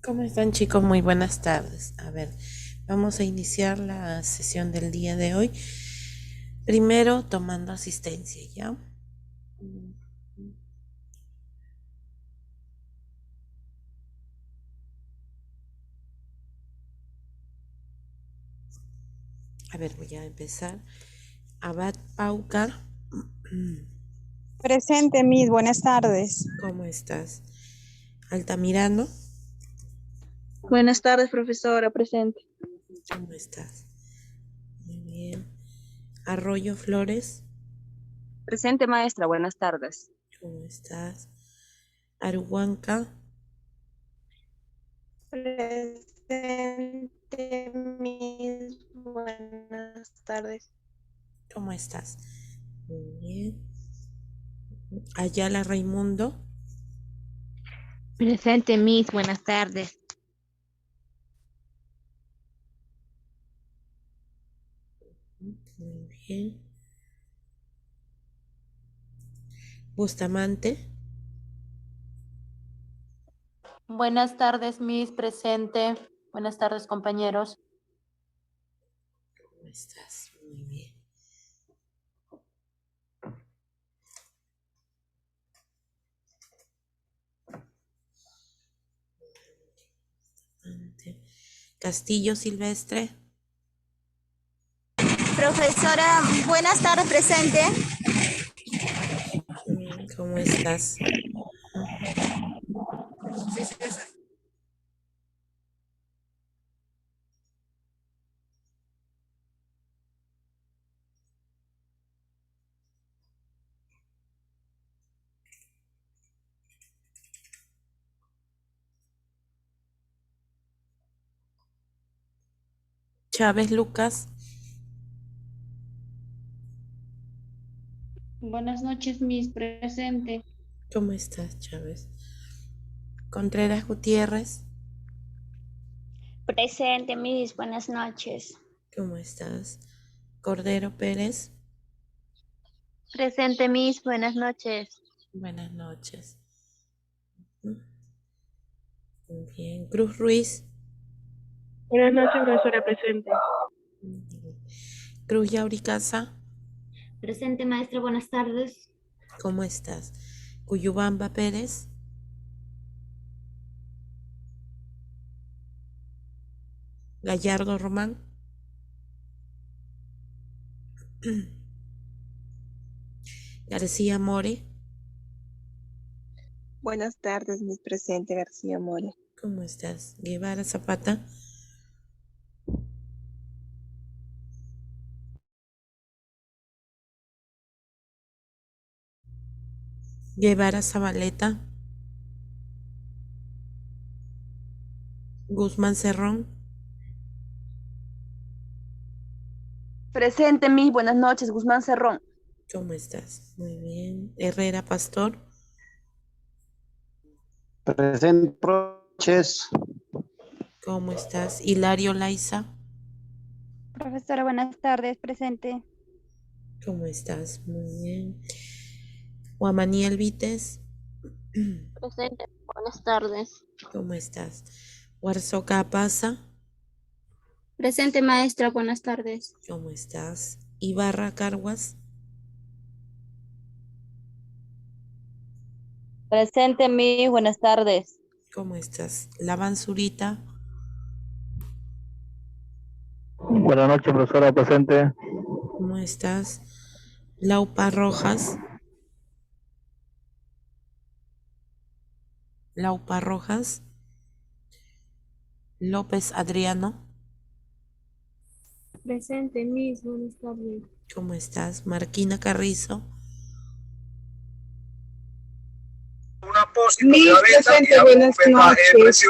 ¿Cómo están chicos? Muy buenas tardes. A ver, vamos a iniciar la sesión del día de hoy. Primero tomando asistencia, ¿ya? A ver, voy a empezar. Abad Paucar, Presente, Miss, buenas tardes. ¿cómo estás? Altamirano, Buenas tardes, profesora, presente. ¿cómo estás? Muy bien. Arroyo Flores, Presente, maestra, buenas tardes. ¿cómo estás? Aruhuanca, Presente, Miss, buenas tardes. ¿cómo estás? Muy bien. Ayala Raimundo, Presente, Miss. Buenas tardes. muy bien. Bustamante, Buenas tardes, Miss, presente. Buenas tardes, compañeros. ¿cómo estás? Muy bien. Castillo Silvestre, Profesora, buenas tardes, presente. ¿cómo estás? Chávez Lucas, Buenas noches, Miss, presente. ¿cómo estás, Chávez? Contreras Gutiérrez, Presente, Miss, buenas noches. ¿cómo estás? Cordero Pérez, Presente, Miss. Buenas noches. buenas noches. Muy bien. Cruz Ruiz, Buenas noches, profesora, presente. Cruz Yauricasa, Presente, maestra, buenas tardes. ¿cómo estás? Cuyubamba Pérez, Gallardo Román, García More, Buenas tardes, Miss, presente, García More. ¿cómo estás? Guevara Zapata, Guevara Zabaleta, Guzmán Cerrón, Presente, Miss, buenas noches, Guzmán Cerrón. ¿cómo estás? Muy bien. Herrera Pastor, Presente, proches. ¿cómo estás? Hilario Laiza, Profesora, buenas tardes, presente. ¿cómo estás? Muy bien. Guamaniel Vites, Presente. Buenas tardes. ¿cómo estás? Huarzoca Pasa, Presente, maestra, buenas tardes. ¿cómo estás? Ibarra Carguas, Presente, Miss, buenas tardes. ¿cómo estás? Lavan Zurita, Buenas noches, profesora presente. ¿cómo estás? Laupa Rojas, Laupa Rojas, López Adriano, Presente, Miss, buenas tardes. ¿cómo estás? Marquina Carrizo, Miss, presente, buenas noches.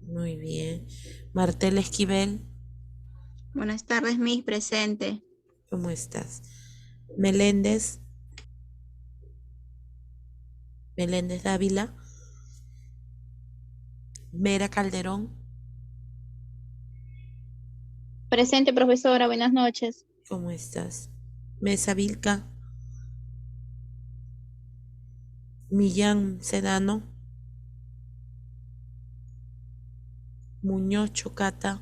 muy bien. Martel Esquivel, Buenas tardes, Miss, presente. ¿cómo estás? Meléndez, Meléndez Dávila, Mera Calderón, Presente, profesora, buenas noches. ¿cómo estás? Mesa Vilca, Millán Sedano, Muñoz Chocata,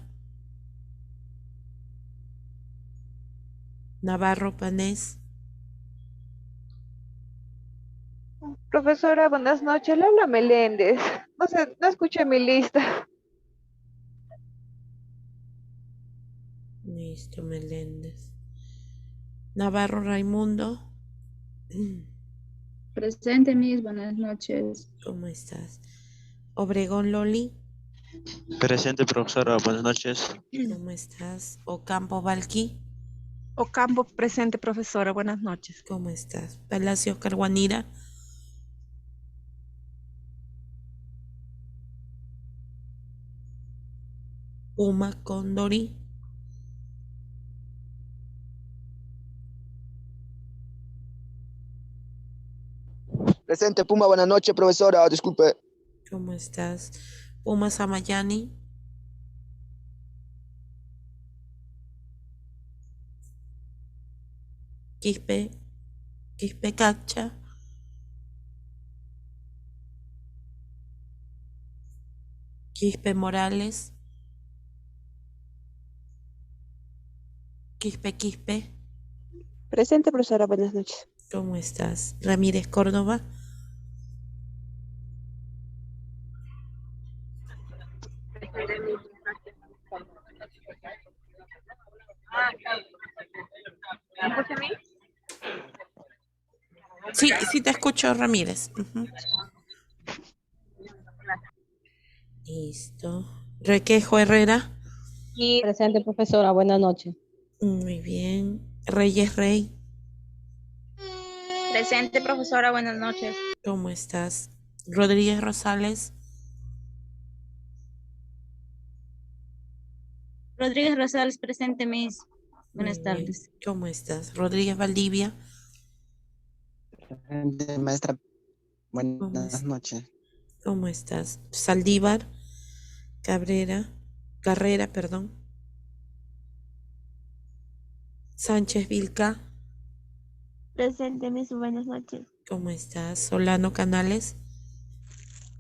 Navarro Panés, Profesora, buenas noches. Le habla Meléndez. No sé, no escuché mi lista. listo, Meléndez. Navarro Raimundo, Presente, Miss. Buenas noches. ¿cómo estás? Obregón Loli, Presente, profesora. Buenas noches. ¿cómo estás? Ocampo Valqui, Ocampo presente, profesora. Buenas noches. ¿cómo estás? Palacios Carguanira, Puma Condori, Presente, Puma, buenas noches, profesora. Disculpe. ¿cómo estás? Puma Samayani, Quispe Cacha, Quispe Morales, Quispe, Presente, profesora. Buenas noches. ¿cómo estás? Ramírez Córdoba, sí, sí te escucho, Ramírez. Ujú. Listo. Requejo Herrera, Presente, profesora. Buenas noches. muy bien. Reyes Rey, Presente, profesora. Buenas noches. ¿cómo estás? Rodríguez Rosales, Rodríguez Rosales, presente, Miss. Buenas muy bien. tardes. ¿Cómo estás? Rodríguez Valdivia, Presente, maestra. ¿cómo Buenas noches. ¿cómo estás? Saldívar, Carrera, perdón. Sánchez Vilca, Presente, Miss. Buenas noches. ¿cómo estás? Solano Canales,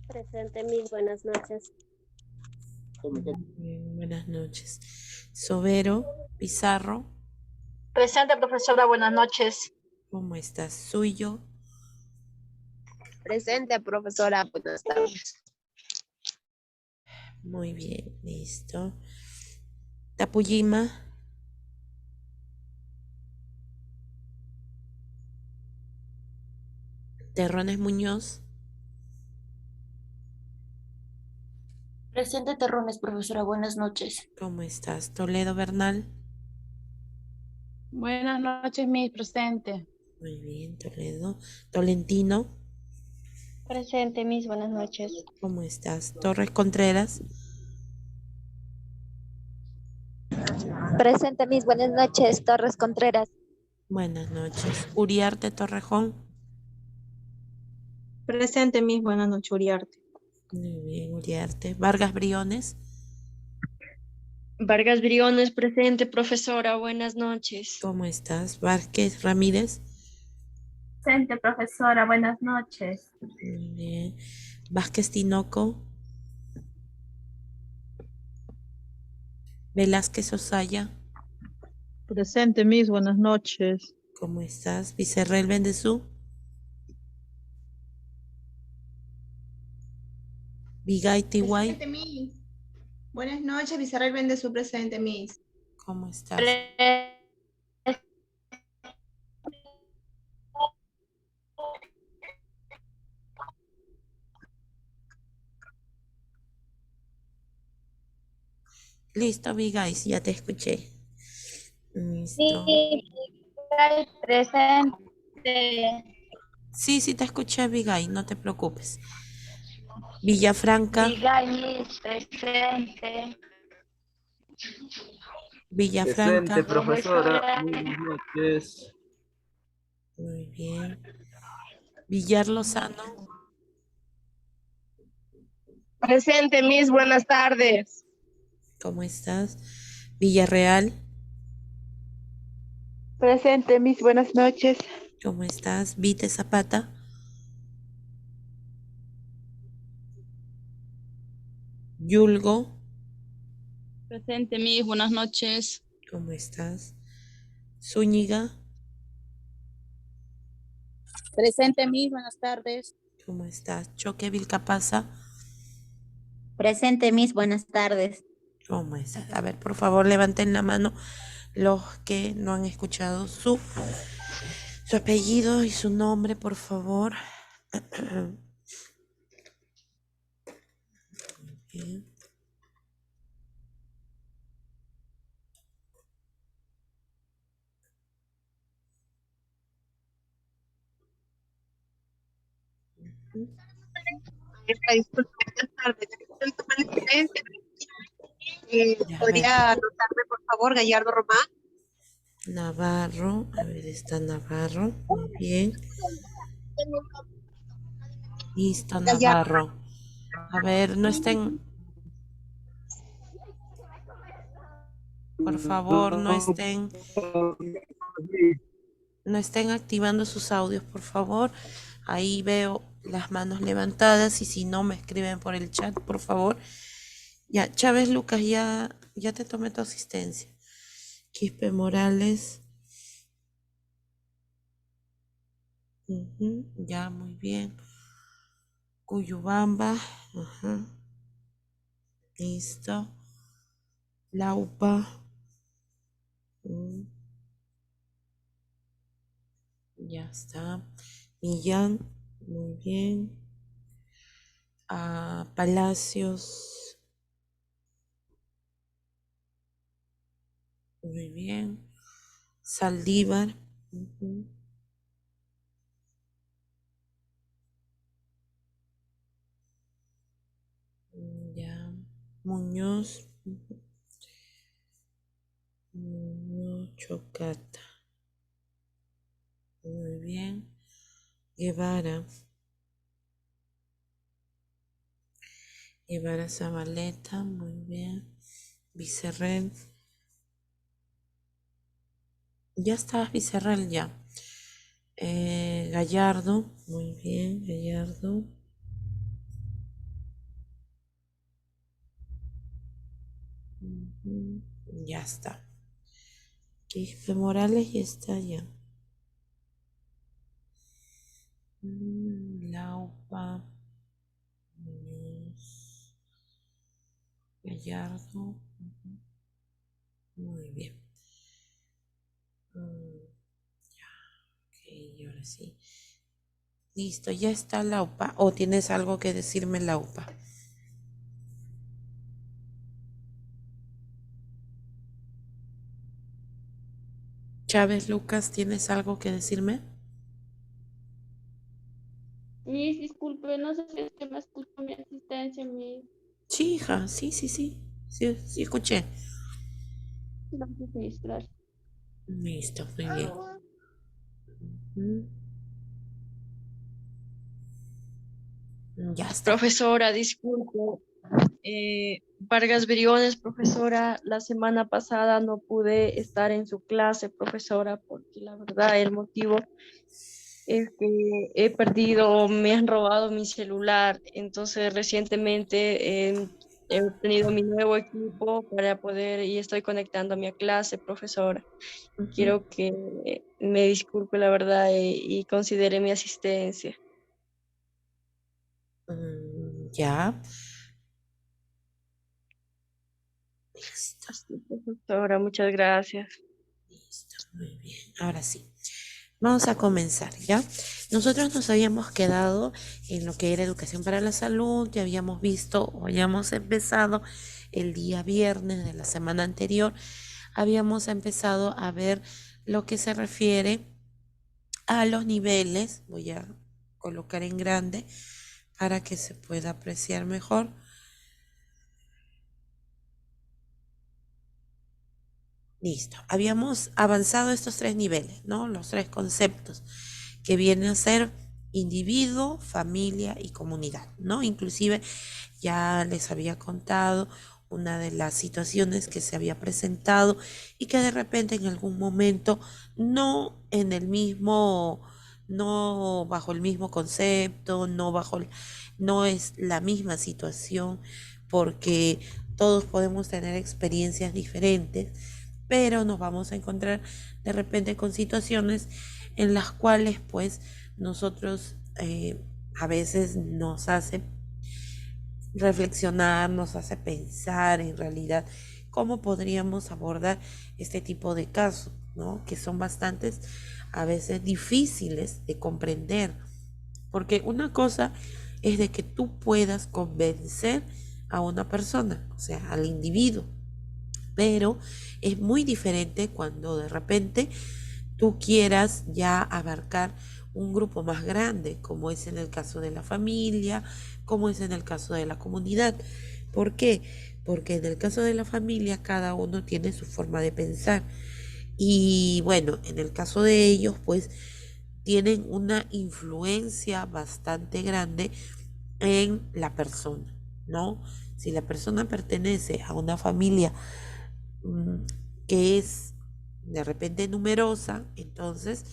Presente, Miss. Buenas noches. bien, buenas noches. Sobero, Pizarro, Presente, profesora. Buenas noches. ¿cómo estás? Suyo, Presente, profesora. Buenas tardes. muy bien, listo. Tapuyima, Terrones Muñoz, Presente, Terrones, profesora. Buenas noches. ¿cómo estás? Toledo Bernal, Buenas noches, Miss. Presente. muy bien, Toledo. Tolentino, Presente, Miss. Buenas noches. ¿cómo estás? Torres Contreras, Presente, Miss. Buenas noches. Torres Contreras. buenas noches. Uriarte Torrejón, Presente, Miss. Buenas noches, Uriarte. muy bien, Uriarte. Vargas Briones, Vargas Briones, presente, profesora. Buenas noches. ¿cómo estás? Vázquez Ramírez, Presente, profesora. Buenas noches. muy bien. Vázquez Tinoco, Velázquez Osaya, Presente, Miss. Buenas noches. ¿cómo estás? Vicerrel Bendezú, Vigay Tiway, Presente, Miss. Buenas noches, Villarreal vende su presente, Miss. ¿cómo estás? Listo, Vigay, ya te escuché. Listo. Presente. Sí, sí te escuché, Vigay, no te preocupes. Villafranca, Miss, presente. Villafranca, Presente, profesora. Muy buenas noches. muy bien. Villar Lozano, Presente, Miss. Buenas tardes. ¿cómo estás? Villarreal, Presente, Miss. Buenas noches. ¿cómo estás? Vite Zapata, Yulgo, Presente, Miss, buenas noches. ¿Cómo estás? Zúñiga, Presente, Miss, buenas tardes. ¿cómo estás? Choque Vilcapasa, Presente, Miss, buenas tardes. ¿cómo estás? A ver, por favor, levanten la mano los que no han escuchado su apellido y su nombre, por favor. Bien. Disculpe, buenas tardes. Estoy tomando silencio. Ya, a ver. ¿Podría anotarme, por favor, Gallardo Román? Navarro, a ver, está Navarro, muy bien. Listo, Navarro. A ver, no estén, por favor, no estén activando sus audios, por favor. Ahí veo las manos levantadas y si no me escriben por el chat, por favor. Ya, Chávez Lucas, ya te tomé tu asistencia. Quispe Morales. Ya, muy bien. Cuyubamba. Ajá. Listo. Laupa. Ya está. Millán. Muy bien. Palacios. Muy bien. Saldívar. Ya. Muñoz. Muñoz Chocata. Muy bien. Guevara. Guevara Zabaleta. Muy bien. Vicerrel. Ya estabas Vicerrel ya. Gallardo. Muy bien. Gallardo. Ya está. Quispe Morales ya está ya. Laupa. Muñoz, Gallardo. Muy bien. Ya, ok, y ahora sí. Listo, ya está Laupa. ¿O tienes algo que decirme, Laupa? Chávez Lucas, ¿tienes algo que decirme? Miss, disculpe, no sé si es que me escuchó mi asistencia, Miss. Sí, hija, sí. Sí, escuché. Gracias, Miss, gracias. Listo, muy bien. Ya está. Profesora, disculpe. Vargas Briones, profesora, la semana pasada no pude estar en su clase, profesora, porque la verdad el motivo es que he perdido, me han robado mi celular, entonces recientemente he obtenido mi nuevo equipo para poder y estoy conectando a mi clase, profesora. Quiero que me disculpe la verdad y considere mi asistencia. Ya. Listo. Profesora, muchas gracias. Listo, muy bien. Ahora sí. Vamos a comenzar, ¿ya? Nosotros nos habíamos quedado en lo que era educación para la salud, ya habíamos visto o habíamos empezado el día viernes de la semana anterior, habíamos empezado a ver lo que se refiere a los niveles, voy a colocar en grande para que se pueda apreciar mejor. Listo, habíamos avanzado estos tres niveles, ¿no? Los tres conceptos que vienen a ser individuo, familia y comunidad, ¿no? Inclusive ya les había contado una de las situaciones que se había presentado y que de repente en algún momento no bajo el mismo concepto, no es la misma situación, porque todos podemos tener experiencias diferentes, pero nos vamos a encontrar de repente con situaciones en las cuales pues nosotros a veces nos hace reflexionar, nos hace pensar en realidad cómo podríamos abordar este tipo de casos, ¿no? Que son bastantes, a veces difíciles de comprender, porque una cosa es de que tú puedas convencer a una persona, o sea, al individuo, pero es muy diferente cuando de repente tú quieras ya abarcar un grupo más grande, como es en el caso de la familia, como es en el caso de la comunidad. ¿Por qué? Porque en el caso de la familia cada uno tiene su forma de pensar y bueno, en el caso de ellos pues tienen una influencia bastante grande en la persona, ¿no? Si la persona pertenece a una familia que es de repente numerosa, entonces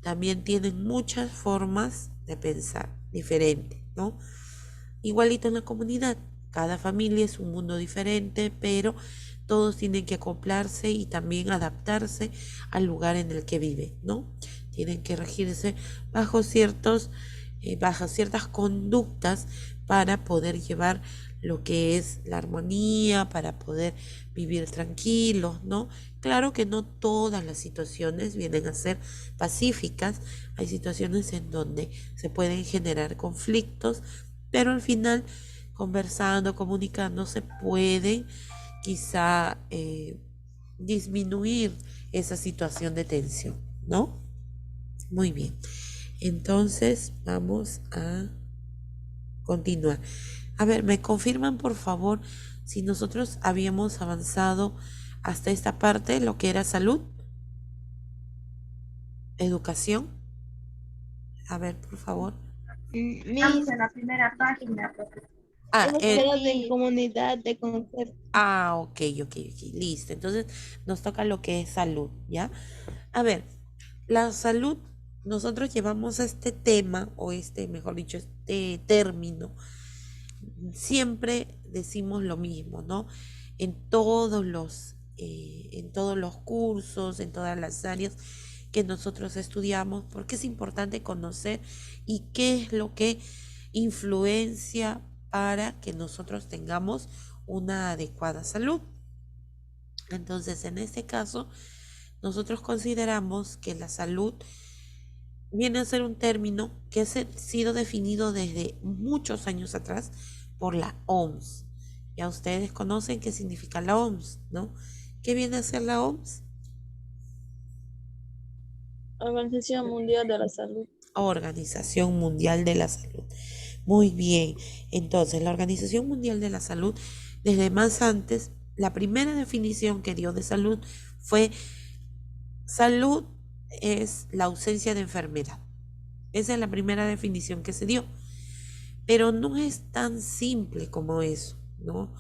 también tienen muchas formas de pensar diferentes, ¿no? Igualito en la comunidad, cada familia es un mundo diferente, pero todos tienen que acoplarse y también adaptarse al lugar en el que viven, ¿no? Tienen que regirse bajo bajo ciertas conductas para poder llevar lo que es la armonía, para poder vivir tranquilos, ¿no? Claro que no todas las situaciones vienen a ser pacíficas, hay situaciones en donde se pueden generar conflictos, pero al final, conversando, comunicando, se puede quizá disminuir esa situación de tensión, ¿no? Muy bien. Entonces, vamos a continuar. A ver, ¿me confirman por favor si nosotros habíamos avanzado hasta esta parte, lo que era salud, educación? A ver, por favor. Estamos en la primera página. Hemos quedado en comunidad de concepto. Ok, listo. Entonces nos toca lo que es salud, ¿ya? A ver, la salud, nosotros llevamos este tema, o mejor dicho, este término, siempre decimos lo mismo, ¿no? En todos los cursos, en todas las áreas que nosotros estudiamos, porque es importante conocer y qué es lo que influencia para que nosotros tengamos una adecuada salud. Entonces, en este caso, nosotros consideramos que la salud viene a ser un término que ha sido definido desde muchos años atrás por la OMS. Ya ustedes conocen qué significa la OMS, ¿no? ¿Qué viene a ser la OMS? Organización Mundial de la Salud. Organización Mundial de la Salud. Muy bien. Entonces, la Organización Mundial de la Salud, desde más antes, la primera definición que dio de salud fue: salud es la ausencia de enfermedad. Esa es la primera definición que se dio. Pero no es tan simple como eso, ¿no?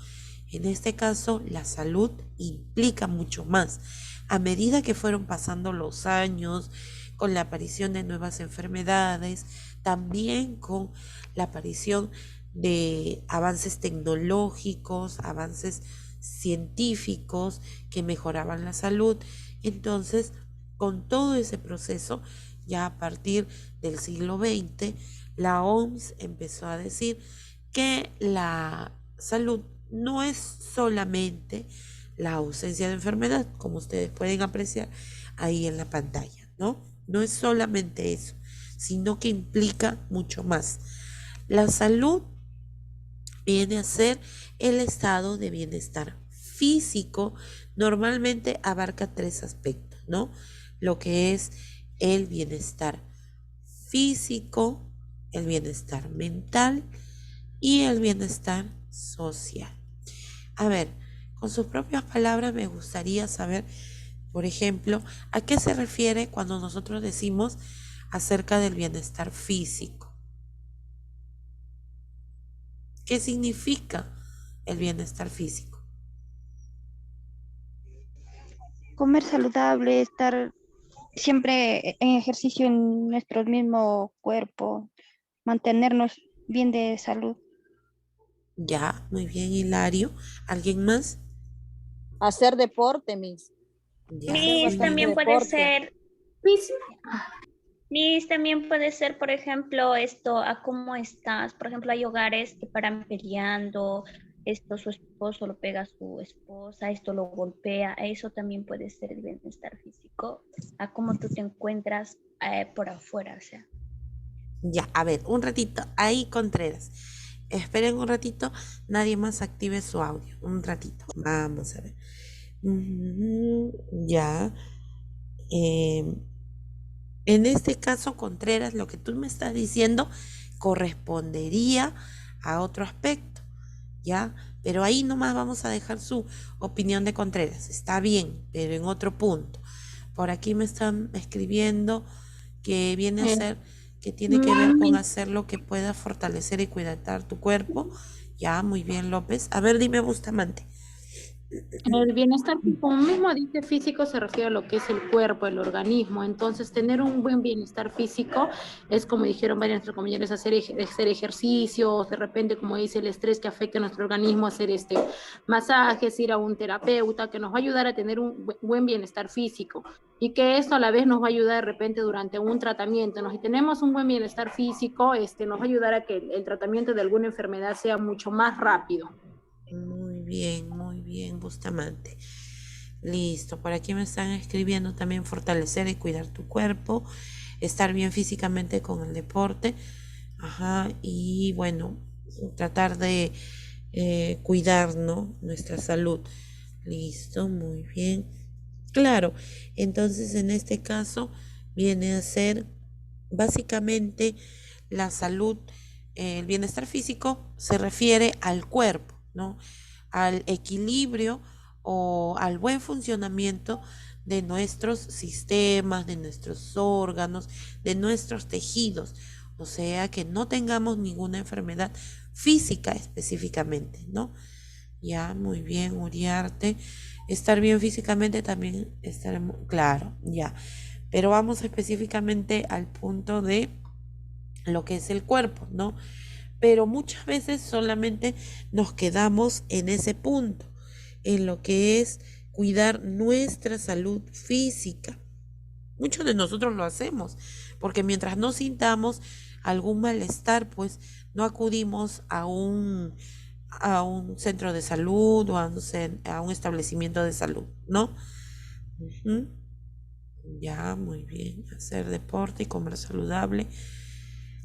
En este caso, la salud implica mucho más. A medida que fueron pasando los años, con la aparición de nuevas enfermedades, también con la aparición de avances tecnológicos, avances científicos que mejoraban la salud. Entonces, con todo ese proceso, ya a partir del siglo XX, la OMS empezó a decir que la salud no es solamente la ausencia de enfermedad, como ustedes pueden apreciar ahí en la pantalla, ¿no? No es solamente eso, sino que implica mucho más. La salud viene a ser el estado de bienestar físico, normalmente abarca tres aspectos, ¿no? Lo que es el bienestar físico, el bienestar mental y el bienestar social. A ver, con sus propias palabras me gustaría saber, por ejemplo, ¿a qué se refiere cuando nosotros decimos acerca del bienestar físico? ¿Qué significa el bienestar físico? Comer saludable, estar siempre en ejercicio en nuestro mismo cuerpo, mantenernos bien de salud. Ya, muy bien, Hilario. ¿Alguien más? Hacer deporte, Miss. Ya. Miss, también puede ser, Miss, también puede ser, por ejemplo, esto, a cómo estás. Por ejemplo, hay hogares que paran peleando, esto su esposo lo pega a su esposa, esto lo golpea. Eso también puede ser el bienestar físico, a cómo tú te encuentras por afuera, o sea. Ya, a ver, un ratito. Ahí, Contreras. Esperen un ratito, nadie más active su audio. Un ratito. Vamos a ver. Ya. En este caso, Contreras, lo que tú me estás diciendo correspondería a otro aspecto, ¿ya? Pero ahí nomás vamos a dejar su opinión de Contreras. Está bien, pero en otro punto. Por aquí me están escribiendo que viene a ser, que tiene que ver con hacer lo que pueda fortalecer y cuidar tu cuerpo. Ya, muy bien, López. A ver, dime, Bustamante. El bienestar, como mismo dice físico, se refiere a lo que es el cuerpo, el organismo. Entonces, tener un buen bienestar físico es, como dijeron varios de nuestros compañeros, hacer ejercicios, de repente, como dice, el estrés que afecta a nuestro organismo, hacer masajes, ir a un terapeuta, que nos va a ayudar a tener un buen bienestar físico. Y que esto a la vez nos va a ayudar de repente durante un tratamiento. Si tenemos un buen bienestar físico, nos va a ayudar a que el tratamiento de alguna enfermedad sea mucho más rápido. Muy bien, Bustamante. Listo, por aquí me están escribiendo también fortalecer y cuidar tu cuerpo, estar bien físicamente con el deporte, ajá, y bueno, tratar de cuidar, ¿no?, nuestra salud. Listo, muy bien. Claro, entonces en este caso viene a ser básicamente la salud, el bienestar físico se refiere al cuerpo, ¿no?, al equilibrio o al buen funcionamiento de nuestros sistemas, de nuestros órganos, de nuestros tejidos, o sea, que no tengamos ninguna enfermedad física específicamente, ¿no? Ya, muy bien, Uriarte. Estar bien físicamente también estaremos, claro, ya. Pero vamos específicamente al punto de lo que es el cuerpo, ¿no? Pero muchas veces solamente nos quedamos en ese punto, en lo que es cuidar nuestra salud física. Muchos de nosotros lo hacemos, porque mientras no sintamos algún malestar, pues no acudimos a un centro de salud o a un establecimiento de salud, ¿no? Ya, muy bien. Hacer deporte y comer saludable.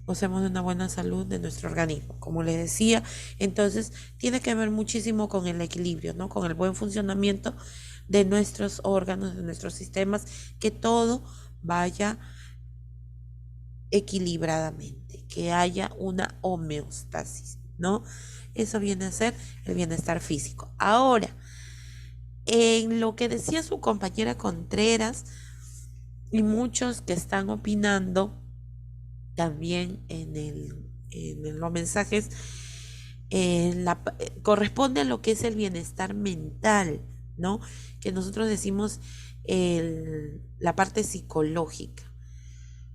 Gocemos de una buena salud de nuestro organismo, como les decía. Entonces tiene que ver muchísimo con el equilibrio, ¿no?, con el buen funcionamiento de nuestros órganos, de nuestros sistemas, que todo vaya equilibradamente, que haya una homeostasis, ¿no? Eso viene a ser el bienestar físico. Ahora, en lo que decía su compañera Contreras y muchos que están opinando también en los mensajes, corresponde a lo que es el bienestar mental, ¿no?, que nosotros decimos la parte psicológica.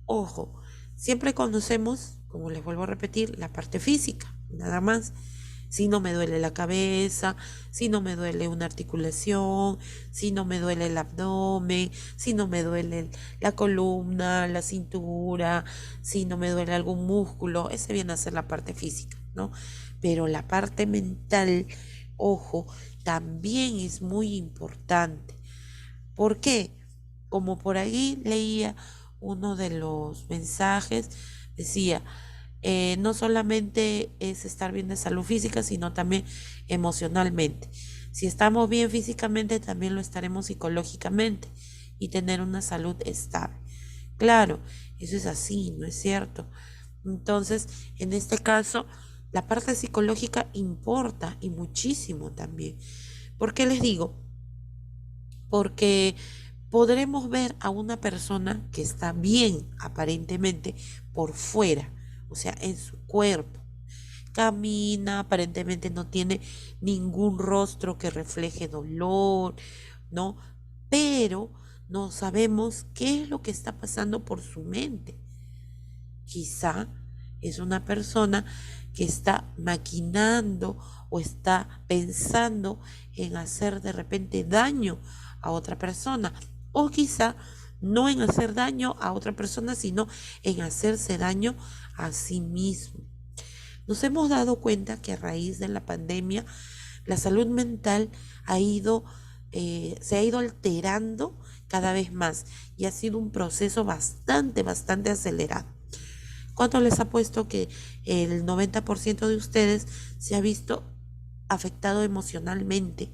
Ojo, siempre conocemos, como les vuelvo a repetir, la parte física, nada más. Si no me duele la cabeza, si no me duele una articulación, si no me duele el abdomen, si no me duele la columna, la cintura, si no me duele algún músculo, ese viene a ser la parte física, ¿no? Pero la parte mental, ojo, también es muy importante. ¿Por qué? Como por ahí leía uno de los mensajes, decía, no solamente es estar bien de salud física, sino también emocionalmente. Si estamos bien físicamente, también lo estaremos psicológicamente y tener una salud estable. Claro, eso es así, ¿no es cierto? Entonces, en este caso, la parte psicológica importa y muchísimo también. ¿Por qué les digo? Porque podremos ver a una persona que está bien aparentemente por fuera, o sea, en su cuerpo. Camina, aparentemente no tiene ningún rostro que refleje dolor, ¿no? Pero no sabemos qué es lo que está pasando por su mente. Quizá Es una persona que está maquinando o está pensando en hacer de repente daño a otra persona, o quizá no en hacer daño a otra persona, sino en hacerse daño a sí mismo. Nos hemos dado cuenta que a raíz de la pandemia, la salud mental se ha ido alterando cada vez más y ha sido un proceso bastante acelerado. ¿Cuánto les ha puesto que el 90% de ustedes se ha visto afectado emocionalmente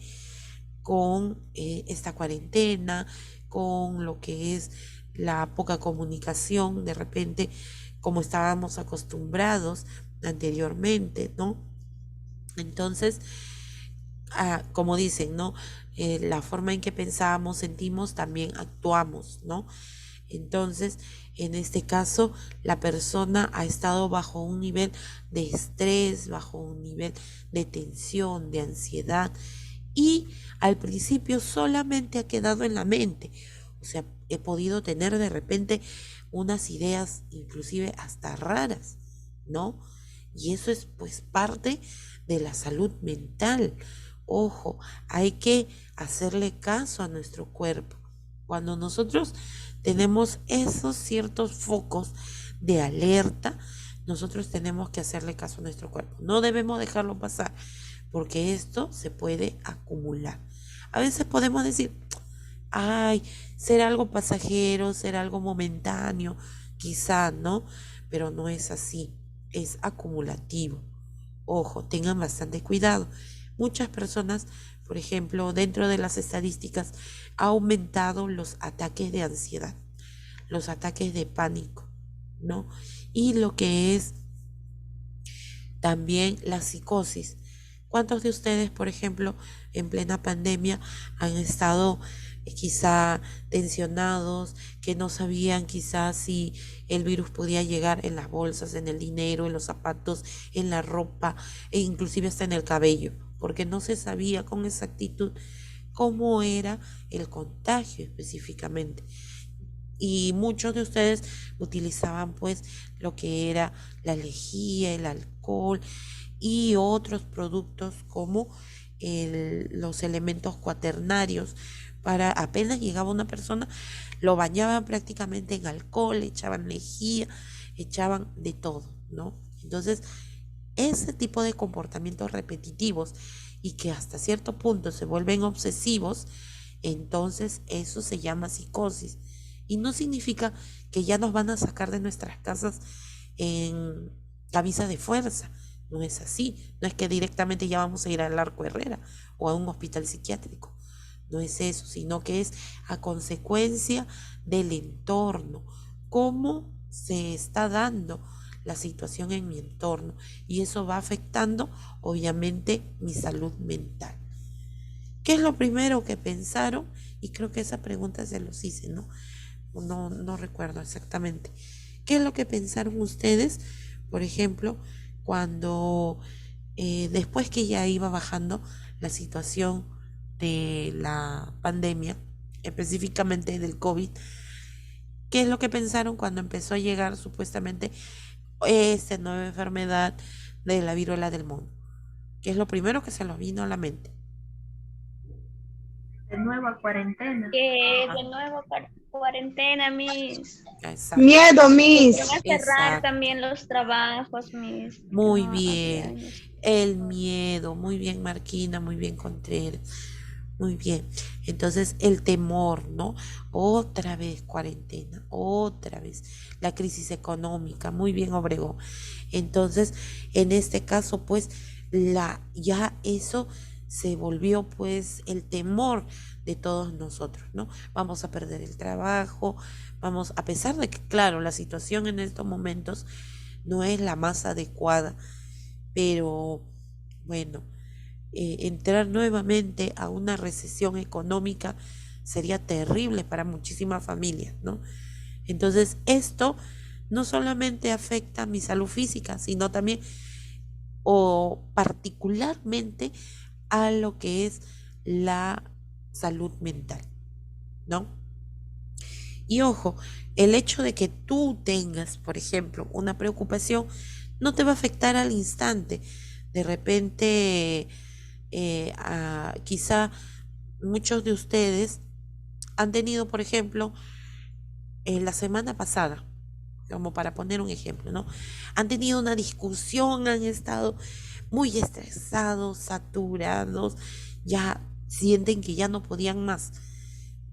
con esta cuarentena, con lo que es la poca comunicación, de repente, como estábamos acostumbrados anteriormente, ¿no? Entonces, como dicen, ¿no? La forma en que pensamos, sentimos, también actuamos, ¿no? Entonces, en este caso, la persona ha estado bajo un nivel de estrés, bajo un nivel de tensión, de ansiedad, y al principio solamente ha quedado en la mente. O sea, he podido tener de repente unas ideas inclusive hasta raras, ¿no? Y eso es pues parte de la salud mental. Ojo, hay que hacerle caso a nuestro cuerpo. Cuando nosotros tenemos esos ciertos focos de alerta, nosotros tenemos que hacerle caso a nuestro cuerpo. No debemos dejarlo pasar, porque esto se puede acumular. A veces podemos decir, ay, será algo pasajero, será algo momentáneo, quizá, ¿no? Pero no es así, es acumulativo. Ojo, tengan bastante cuidado. Muchas personas, por ejemplo, dentro de las estadísticas, ha aumentado los ataques de ansiedad, los ataques de pánico, ¿no? Y lo que es también la psicosis. ¿Cuántos de ustedes, por ejemplo, en plena pandemia han estado quizá tensionados, que no sabían quizás si el virus podía llegar en las bolsas, en el dinero, en los zapatos, en la ropa e inclusive hasta en el cabello, porque no se sabía con exactitud cómo era el contagio específicamente? Y muchos de ustedes utilizaban pues lo que era la lejía, el alcohol y otros productos como los elementos cuaternarios. Para apenas llegaba una persona, lo bañaban prácticamente en alcohol, echaban lejía, echaban de todo, ¿no? Entonces, ese tipo de comportamientos repetitivos y que hasta cierto punto se vuelven obsesivos, entonces eso se llama psicosis. Y no significa que ya nos van a sacar de nuestras casas en camisa de fuerza. No es así. No es que directamente ya vamos a ir al Arco Herrera o a un hospital psiquiátrico. No es eso, sino que es a consecuencia del entorno. Cómo se está dando la situación en mi entorno. Y eso va afectando, obviamente, mi salud mental. ¿Qué es lo primero que pensaron? Y creo que esa pregunta se los hice, ¿no? No recuerdo exactamente. ¿Qué es lo que pensaron ustedes, por ejemplo, cuando después que ya iba bajando la situación de la pandemia, específicamente del COVID? ¿Qué es lo que pensaron cuando empezó a llegar supuestamente esta nueva enfermedad de la viruela del mono? ¿Qué es lo primero que se los vino a la mente? De nuevo a cuarentena. De nuevo cuarentena, mis. Exacto. Miedo, Miss. Van a cerrar Exacto. también los trabajos, mis. Muy No, bien. hace años. El miedo. Muy bien, Marquina. Muy bien, Contreras. Muy bien. Entonces, el temor, ¿no? Otra vez cuarentena. Otra vez la crisis económica. Muy bien, Obregón. Entonces, en este caso, pues, ya eso se volvió pues el temor de todos nosotros, ¿no? Vamos a perder el trabajo, a pesar de que, claro, la situación en estos momentos no es la más adecuada, pero bueno, entrar nuevamente a una recesión económica sería terrible para muchísimas familias, ¿no? Entonces, esto no solamente afecta a mi salud física, sino también o particularmente a lo que es la salud mental, ¿no? Y ojo, el hecho de que tú tengas, por ejemplo, una preocupación, no te va a afectar al instante. De repente, quizá muchos de ustedes han tenido, por ejemplo, la semana pasada, como para poner un ejemplo, ¿no? Han tenido una discusión, han estado muy estresados, saturados, ya sienten que ya no podían más,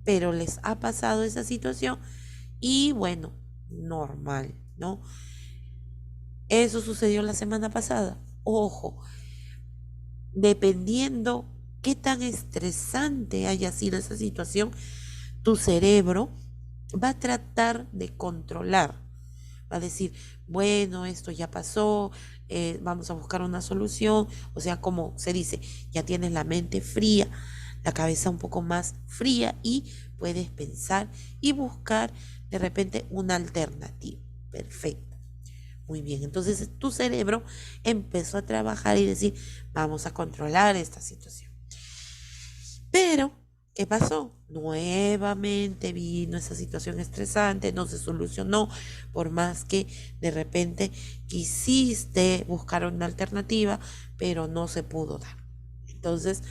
pero les ha pasado esa situación y bueno, normal, ¿no? Eso sucedió la semana pasada. Ojo, dependiendo qué tan estresante haya sido esa situación, tu cerebro va a tratar de controlar, va a decir, bueno, esto ya pasó, vamos a buscar una solución, o sea, como se dice, ya tienes la mente fría, la cabeza un poco más fría y puedes pensar y buscar de repente una alternativa. Perfecto. Muy bien, entonces tu cerebro empezó a trabajar y decir, vamos a controlar esta situación. Pero, ¿qué pasó? Nuevamente vino esa situación estresante, no se solucionó, por más que de repente quisiste buscar una alternativa, pero no se pudo dar. Entonces,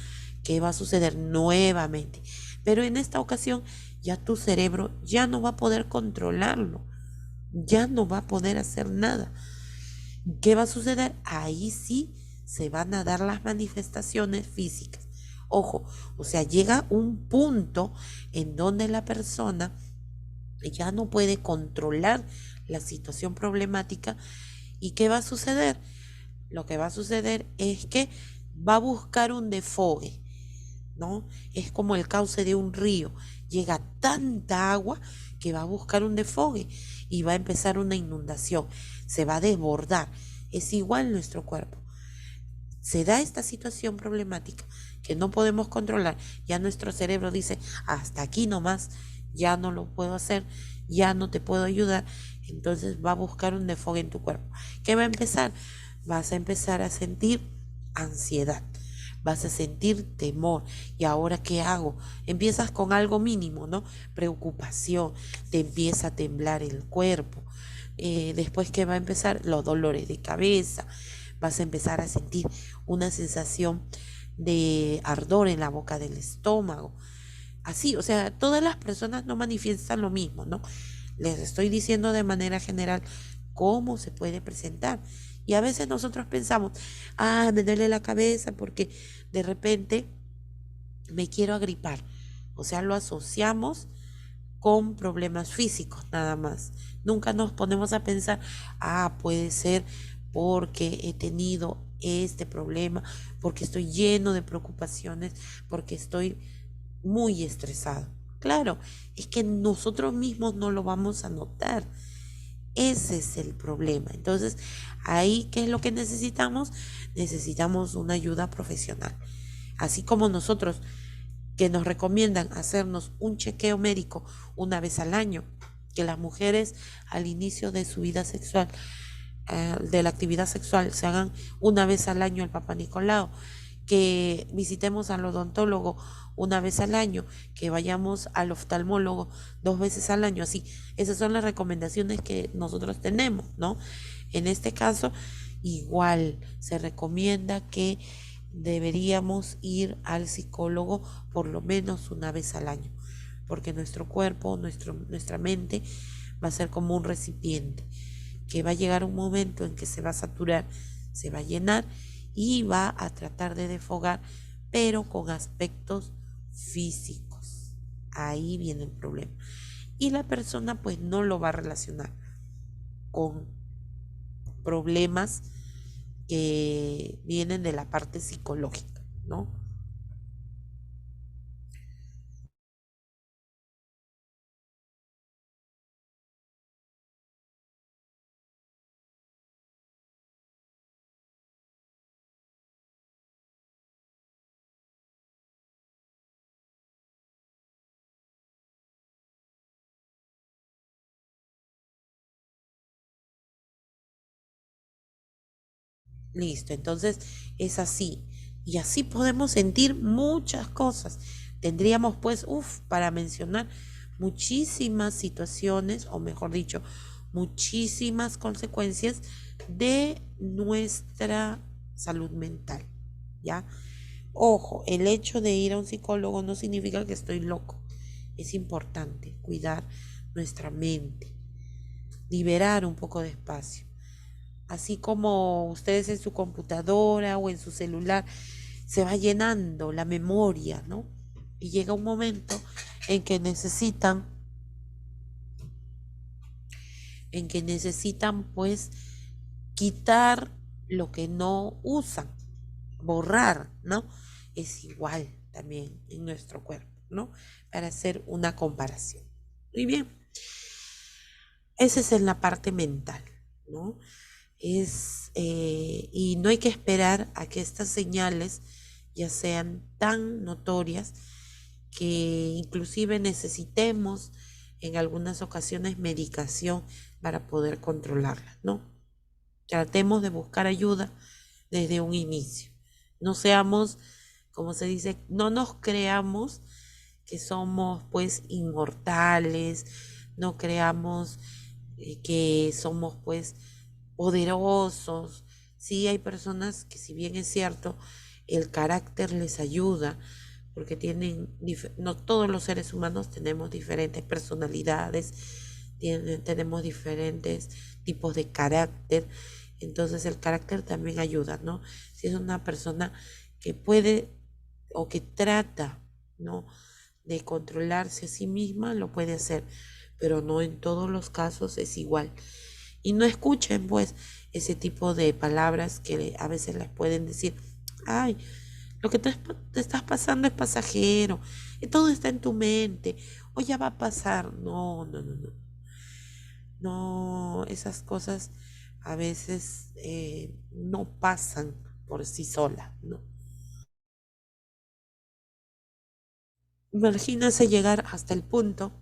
¿qué va a suceder nuevamente? Pero en esta ocasión ya tu cerebro ya no va a poder controlarlo, ya no va a poder hacer nada. ¿Qué va a suceder? Ahí sí se van a dar las manifestaciones físicas. Ojo, o sea, llega un punto en donde la persona ya no puede controlar la situación problemática. ¿Y qué va a suceder? Lo que va a suceder es que va a buscar un desfogue, ¿no? Es como el cauce de un río. Llega tanta agua que va a buscar un desfogue y va a empezar una inundación. Se va a desbordar. Es igual nuestro cuerpo. Se da esta situación problemática que no podemos controlar. Ya nuestro cerebro dice, hasta aquí nomás, ya no lo puedo hacer, ya no te puedo ayudar. Entonces va a buscar un desfogue en tu cuerpo. ¿Qué va a empezar? Vas a empezar a sentir ansiedad, vas a sentir temor. ¿Y ahora qué hago? Empiezas con algo mínimo, ¿no? Preocupación, te empieza a temblar el cuerpo. Después, ¿qué va a empezar? Los dolores de cabeza. Vas a empezar a sentir una sensación de ardor en la boca del estómago. Así, o sea, todas las personas no manifiestan lo mismo, ¿no? Les estoy diciendo de manera general cómo se puede presentar. Y a veces nosotros pensamos, me duele la cabeza porque de repente me quiero agripar. O sea, lo asociamos con problemas físicos nada más. Nunca nos ponemos a pensar, puede ser porque he tenido este problema, porque estoy lleno de preocupaciones, porque estoy muy estresado. Claro, es que nosotros mismos no lo vamos a notar. Ese es el problema. Entonces, ahí, ¿qué es lo que necesitamos? Necesitamos una ayuda profesional. Así como nosotros, que nos recomiendan hacernos un chequeo médico una vez al año, que las mujeres al inicio de su vida sexual, de la actividad sexual, se hagan una vez al año el Papá Nicolau, que visitemos al odontólogo una vez al año, que vayamos al oftalmólogo 2 veces al año, así. Esas son las recomendaciones que nosotros tenemos, ¿no? En este caso, igual se recomienda que deberíamos ir al psicólogo por lo menos una vez al año, porque nuestro cuerpo, nuestra mente va a ser como un recipiente, que va a llegar un momento en que se va a saturar, se va a llenar y va a tratar de desfogar, pero con aspectos físicos. Ahí viene el problema. Y la persona pues no lo va a relacionar con problemas que vienen de la parte psicológica, ¿no? Listo, entonces es así. Y así podemos sentir muchas cosas. Tendríamos pues, para mencionar muchísimas situaciones, o mejor dicho, muchísimas consecuencias de nuestra salud mental, ¿ya? Ojo, el hecho de ir a un psicólogo no significa que estoy loco. Es importante cuidar nuestra mente, liberar un poco de espacio. Así como ustedes en su computadora o en su celular se va llenando la memoria, ¿no? Y llega un momento en que necesitan pues quitar lo que no usan, borrar, ¿no? Es igual también en nuestro cuerpo, ¿no? Para hacer una comparación. Muy bien. Esa es en la parte mental, ¿no? Y no hay que esperar a que estas señales ya sean tan notorias que inclusive necesitemos en algunas ocasiones medicación para poder controlarlas, ¿no? Tratemos de buscar ayuda desde un inicio. No seamos, como se dice, no nos creamos que somos pues inmortales, no creamos que somos pues poderosos. Sí, hay personas que, si bien es cierto, el carácter les ayuda, porque no todos los seres humanos tenemos diferentes personalidades, tenemos diferentes tipos de carácter, entonces el carácter también ayuda, ¿no? Si es una persona que puede o que trata, ¿no?, de controlarse a sí misma, lo puede hacer, pero no en todos los casos es igual. Y no escuchen pues ese tipo de palabras que a veces les pueden decir: ay, lo que te estás pasando es pasajero, todo está en tu mente, o ya va a pasar. No, no, no, no. No, esas cosas a veces no pasan por sí solas, ¿no? Imagínense llegar hasta el punto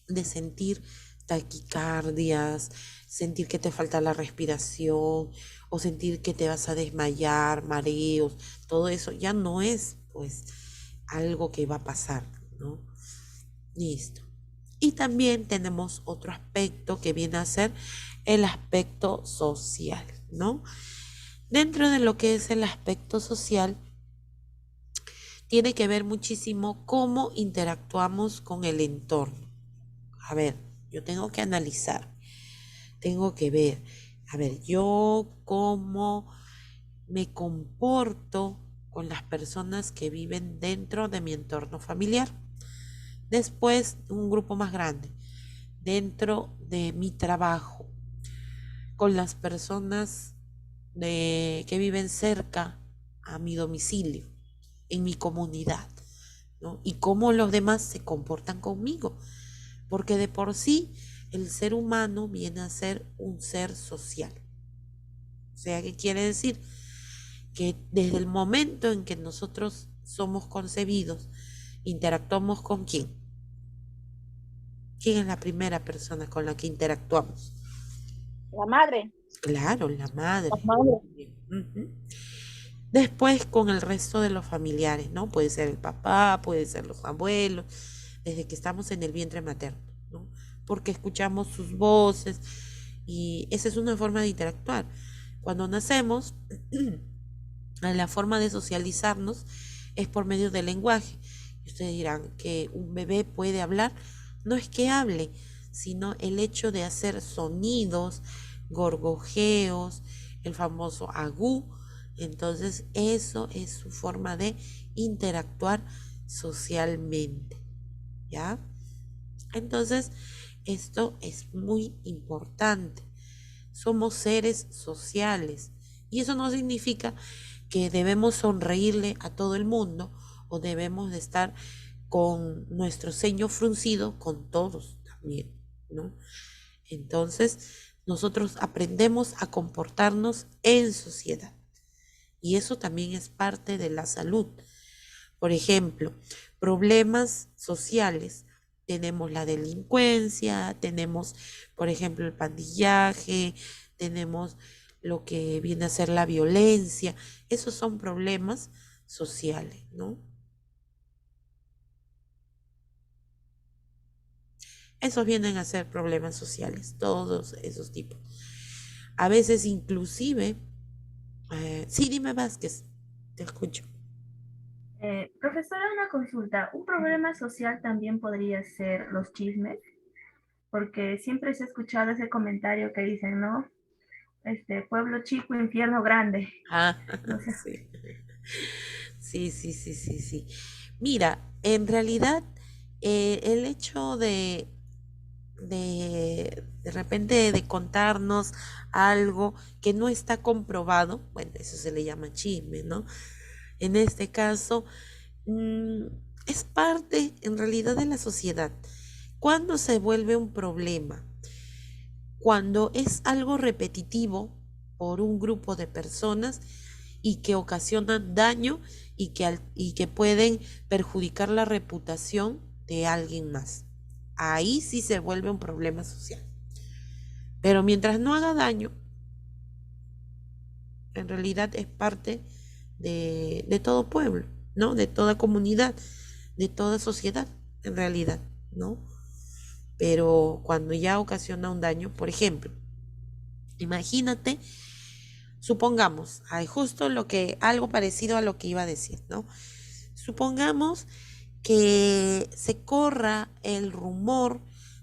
de sentir taquicardias, sentir que te falta la respiración o sentir que te vas a desmayar, mareos, todo eso ya no es pues algo que va a pasar, ¿no? Listo. Y también tenemos otro aspecto que viene a ser el aspecto social, ¿no? Dentro de lo que es el aspecto social, tiene que ver muchísimo cómo interactuamos con el entorno. A ver, yo tengo que analizar, tengo que ver, a ver, yo cómo me comporto con las personas que viven dentro de mi entorno familiar. Después, un grupo más grande, dentro de mi trabajo, con las personas que viven cerca a mi domicilio, en mi comunidad, ¿no? Y cómo los demás se comportan conmigo, porque de por sí el ser humano viene a ser un ser social. O sea, ¿qué quiere decir? Que desde el momento en que nosotros somos concebidos, interactuamos con ¿quién? ¿Quién es la primera persona con la que interactuamos? La madre. Claro, la madre. La madre. Uh-huh. Después con el resto de los familiares, ¿no? Puede ser el papá, puede ser los abuelos, desde que estamos en el vientre materno, ¿no? Porque escuchamos sus voces y esa es una forma de interactuar. Cuando nacemos, la forma de socializarnos es por medio del lenguaje. Y ustedes dirán que un bebé puede hablar. No es que hable, sino el hecho de hacer sonidos, gorgojeos, el famoso agú. Entonces eso es su forma de interactuar socialmente, ¿ya? Entonces esto es muy importante. Somos seres sociales y eso no significa que debemos sonreírle a todo el mundo o debemos de estar con nuestro ceño fruncido con todos también, ¿no? Entonces nosotros aprendemos a comportarnos en sociedad. Y eso también es parte de la salud. Por ejemplo, problemas sociales. Tenemos la delincuencia, tenemos, por ejemplo, el pandillaje, tenemos lo que viene a ser la violencia. Esos son problemas sociales, ¿no? Esos vienen a ser problemas sociales, todos esos tipos. A veces inclusive, sí, dime Vázquez, te escucho. Profesora, una consulta. ¿Un problema social también podría ser los chismes? Porque siempre se ha escuchado ese comentario que dicen, ¿no? Pueblo chico, infierno grande. Ah, No sé. sí. Mira, en realidad, el hecho de repente de contarnos algo que no está comprobado, bueno, eso se le llama chisme, ¿no? En este caso, es parte en realidad de la sociedad. ¿Cuándo se vuelve un problema? Cuando es algo repetitivo por un grupo de personas y que ocasionan daño y que pueden perjudicar la reputación de alguien más. Ahí sí se vuelve un problema social. Pero mientras no haga daño, en realidad es parte de todo pueblo, ¿no? De toda comunidad, de toda sociedad, en realidad, ¿no? Pero cuando ya ocasiona un daño, por ejemplo, imagínate, supongamos, hay justo algo parecido a lo que iba a decir, ¿no? Supongamos que se corra el rumor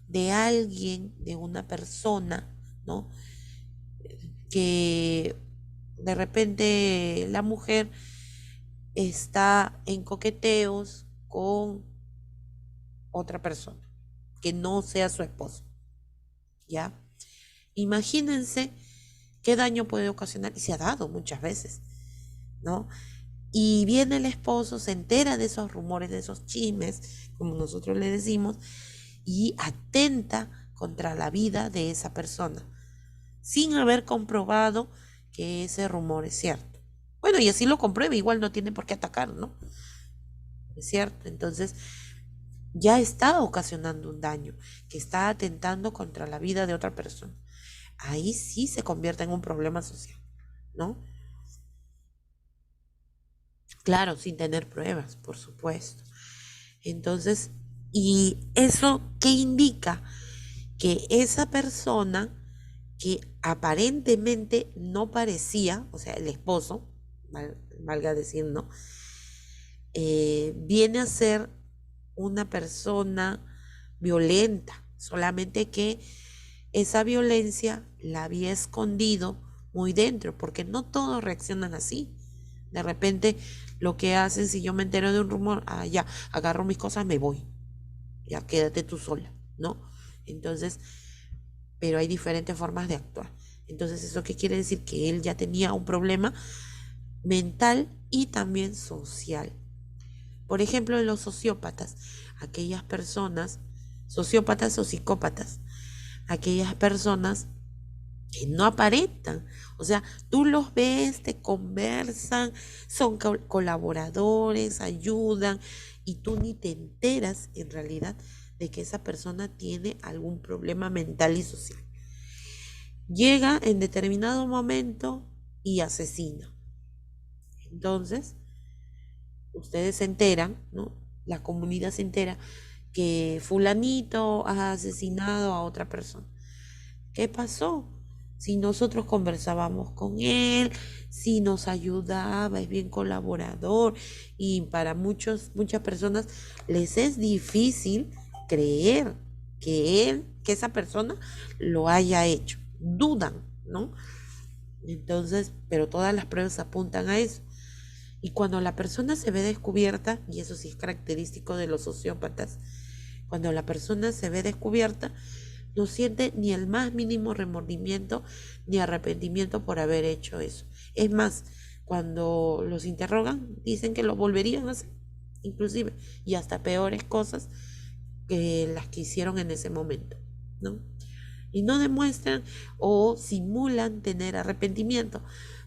de alguien, de una persona, ¿no? Que de repente la mujer está en coqueteos con otra persona, que no sea su esposo, ¿ya? Imagínense qué daño puede ocasionar, y se ha dado muchas veces, ¿no? Y viene el esposo, se entera de esos rumores, de esos chismes, como nosotros le decimos, y atenta contra la vida de esa persona, sin haber comprobado que ese rumor es cierto. Bueno, y así lo compruebe, igual no tiene por qué atacar, ¿no? ¿Es cierto? Entonces, ya está ocasionando un daño, que está atentando contra la vida de otra persona. Ahí sí se convierte en un problema social, ¿no? Claro, sin tener pruebas, por supuesto. Entonces, ¿y eso qué indica? Que esa persona que aparentemente no parecía, o sea, el esposo, valga decir, ¿no? Viene a ser una persona violenta, solamente que esa violencia la había escondido muy dentro, porque no todos reaccionan así. De repente lo que hacen, si yo me entero de un rumor, ya, agarro mis cosas, me voy, ya quédate tú sola, ¿no? Entonces, pero hay diferentes formas de actuar. Entonces, ¿eso qué quiere decir? Que él ya tenía un problema mental y también social. Por ejemplo, los sociópatas, aquellas personas, sociópatas o psicópatas, aquellas personas que no aparentan, o sea, tú los ves, te conversan, son colaboradores, ayudan, y tú ni te enteras en realidad de que esa persona tiene algún problema mental y social. Llega en determinado momento y asesina. Entonces, ustedes se enteran, ¿no? La comunidad se entera que fulanito ha asesinado a otra persona. ¿Qué pasó? Si nosotros conversábamos con él, si nos ayudaba, es bien colaborador, y para muchas personas les es difícil creer que esa persona lo haya hecho. Dudan, ¿no? Entonces, pero todas las pruebas apuntan a eso. Y cuando la persona se ve descubierta, y eso sí es característico de los sociópatas, cuando la persona se ve descubierta, no siente ni el más mínimo remordimiento ni arrepentimiento por haber hecho eso. Es más, cuando los interrogan, dicen que lo volverían a hacer, inclusive, y hasta peores cosas que las que hicieron en ese momento, ¿no? Y no demuestran o simulan tener arrepentimiento,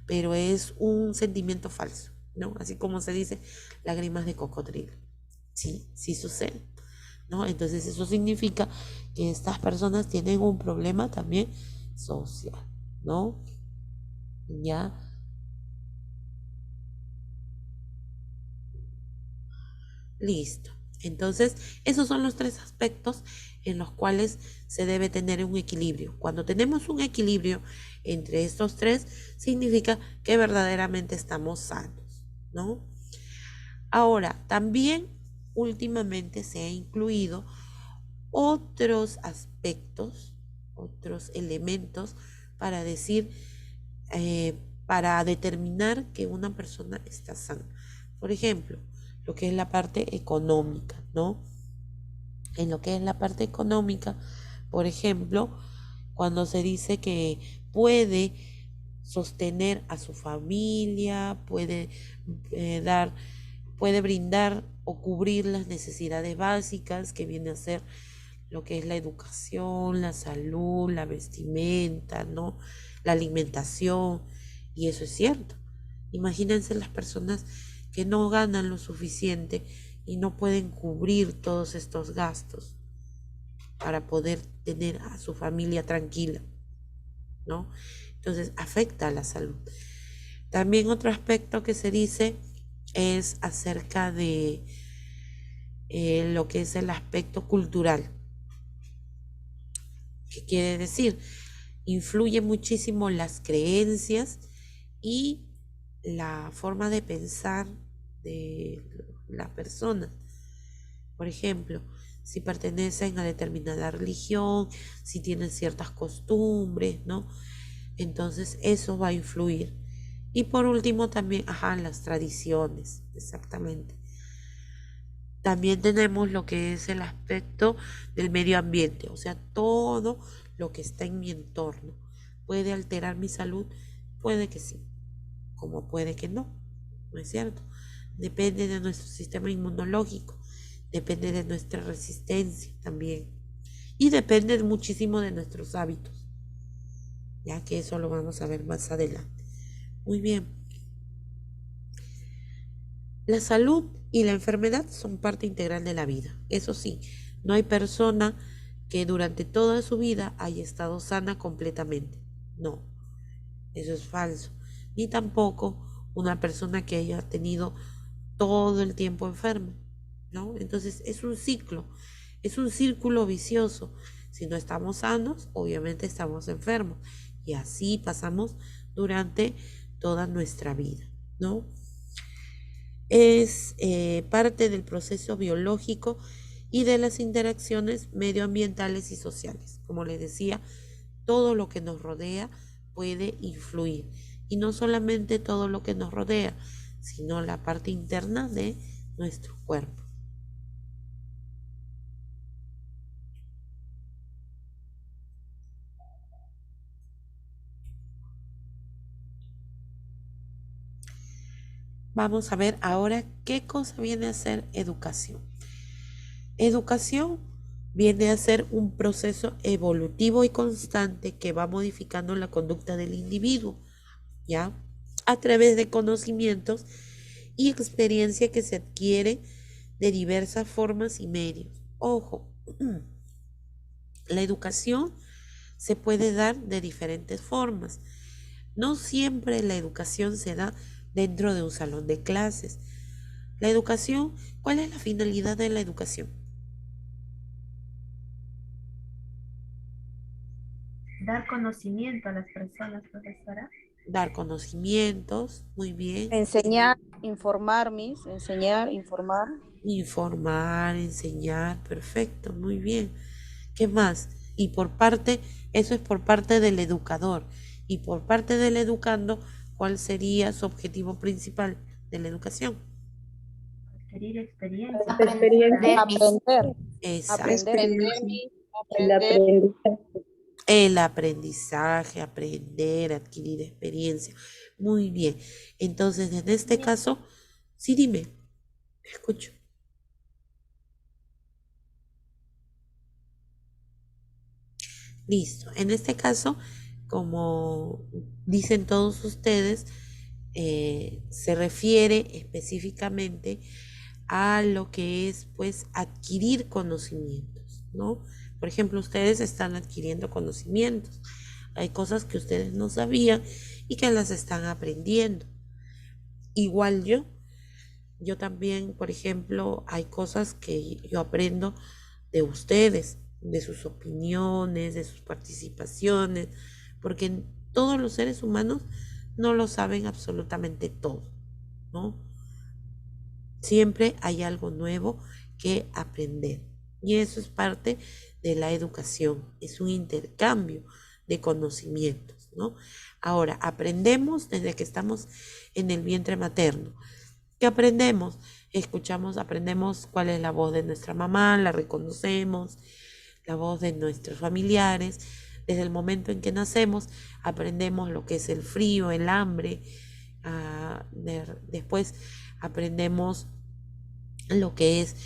pero es un sentimiento falso, ¿no? Así como se dice, lágrimas de cocodrilo. Sí, sí sucede, ¿no? Entonces eso significa que estas personas tienen un problema también social, ¿no? Ya. Listo. Entonces, esos son los tres aspectos en los cuales se debe tener un equilibrio. Cuando tenemos un equilibrio entre estos tres, significa que verdaderamente estamos sanos, ¿no? Ahora, también últimamente se ha incluido otros aspectos, otros elementos para decir, para determinar que una persona está sana. Por ejemplo, lo que es la parte económica, ¿no? En lo que es la parte económica, por ejemplo, cuando se dice que puede sostener a su familia, puede puede brindar o cubrir las necesidades básicas que viene a ser lo que es la educación, la salud, la vestimenta, ¿no? La alimentación, y eso es cierto. Imagínense las personas que no ganan lo suficiente y no pueden cubrir todos estos gastos para poder tener a su familia tranquila, ¿no? Entonces afecta a la salud. También otro aspecto que se dice es acerca de lo que es el aspecto cultural. ¿Qué quiere decir? Influye muchísimo las creencias y la forma de pensar de la persona. Por ejemplo, si pertenecen a determinada religión, si tienen ciertas costumbres, ¿no? Entonces eso va a influir. Y por último también, las tradiciones, exactamente. También tenemos lo que es el aspecto del medio ambiente, o sea, todo lo que está en mi entorno. ¿Puede alterar mi salud? Puede que sí, como puede que no, ¿no es cierto? Depende de nuestro sistema inmunológico, depende de nuestra resistencia también, y depende muchísimo de nuestros hábitos, ya que eso lo vamos a ver más adelante. Muy bien. La salud y la enfermedad son parte integral de la vida. Eso sí, no hay persona que durante toda su vida haya estado sana completamente. No, eso es falso. Ni tampoco una persona que haya tenido todo el tiempo enferma, ¿no? Entonces es un círculo vicioso. Si no estamos sanos, obviamente estamos enfermos. Y así pasamos durante toda nuestra vida, ¿no? Es parte del proceso biológico y de las interacciones medioambientales y sociales. Como les decía, todo lo que nos rodea puede influir. Y no solamente todo lo que nos rodea, sino la parte interna de nuestro cuerpo. Vamos a ver ahora qué cosa viene a ser educación. Educación viene a ser un proceso evolutivo y constante que va modificando la conducta del individuo, ¿ya? A través de conocimientos y experiencia que se adquiere de diversas formas y medios. Ojo, la educación se puede dar de diferentes formas. No siempre la educación se da dentro de un salón de clases. La educación, ¿cuál es la finalidad de la educación? Dar conocimiento a las personas, profesora. Dar conocimientos, muy bien. Enseñar, informar, enseñar, informar. Informar, enseñar, perfecto, muy bien. ¿Qué más? Y por parte, eso es por parte del educador. Y por parte del educando, ¿cuál sería su objetivo principal de la educación? Adquirir experiencia. Aprender. Exacto. El aprendizaje, aprender, adquirir experiencia. Muy bien. Entonces, en este caso, sí, dime, te escucho. Listo. En este caso, como dicen todos ustedes, se refiere específicamente a lo que es, pues, adquirir conocimientos, ¿no? Por ejemplo, ustedes están adquiriendo conocimientos. Hay cosas que ustedes no sabían y que las están aprendiendo. Igual yo, Yo también, por ejemplo, hay cosas que yo aprendo de ustedes, de sus opiniones, de sus participaciones, porque todos los seres humanos no lo saben absolutamente todo, ¿no? Siempre hay algo nuevo que aprender. Y eso es parte de la educación, es un intercambio de conocimientos, ¿no? Ahora, aprendemos desde que estamos en el vientre materno. ¿Qué aprendemos? Escuchamos, aprendemos cuál es la voz de nuestra mamá, la reconocemos, la voz de nuestros familiares. Desde el momento en que nacemos, aprendemos lo que es el frío, el hambre. Después aprendemos lo que es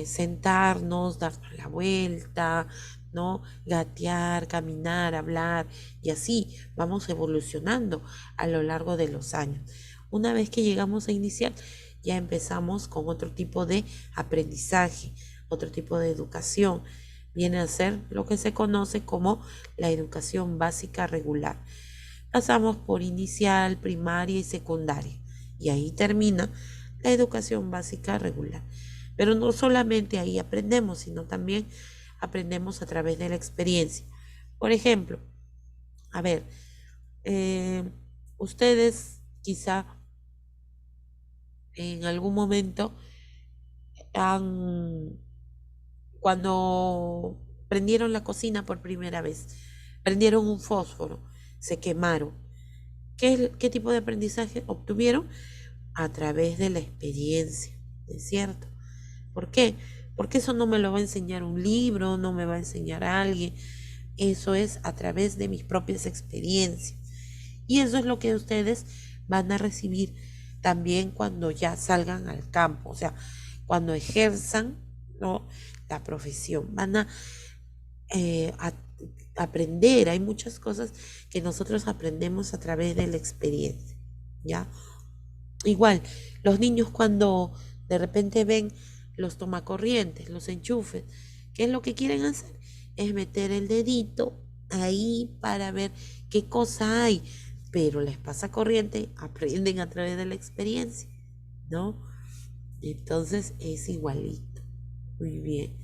sentarnos, darnos la vuelta, ¿no? Gatear, caminar, hablar, y así vamos evolucionando a lo largo de los años. Una vez que llegamos a iniciar, ya empezamos con otro tipo de aprendizaje, otro tipo de educación. Viene a ser lo que se conoce como la educación básica regular. Pasamos por inicial, primaria y secundaria, y ahí termina la educación básica regular. Pero no solamente ahí aprendemos, sino también aprendemos a través de la experiencia. Por ejemplo, a ver, ustedes quizá en algún momento cuando prendieron la cocina por primera vez, prendieron un fósforo, se quemaron. ¿Qué tipo de aprendizaje obtuvieron? A través de la experiencia, ¿es cierto? ¿Por qué? Porque eso no me lo va a enseñar un libro, no me va a enseñar a alguien. Eso es a través de mis propias experiencias. Y eso es lo que ustedes van a recibir también cuando ya salgan al campo, o sea, cuando ejerzan, ¿no?, la profesión. Van a aprender. Hay muchas cosas que nosotros aprendemos a través de la experiencia, ¿ya? Igual, los niños cuando de repente ven los tomacorrientes, los enchufes, ¿qué es lo que quieren hacer? Es meter el dedito ahí para ver qué cosa hay, pero les pasa corriente, aprenden a través de la experiencia, ¿no? Entonces es igualito. Muy bien.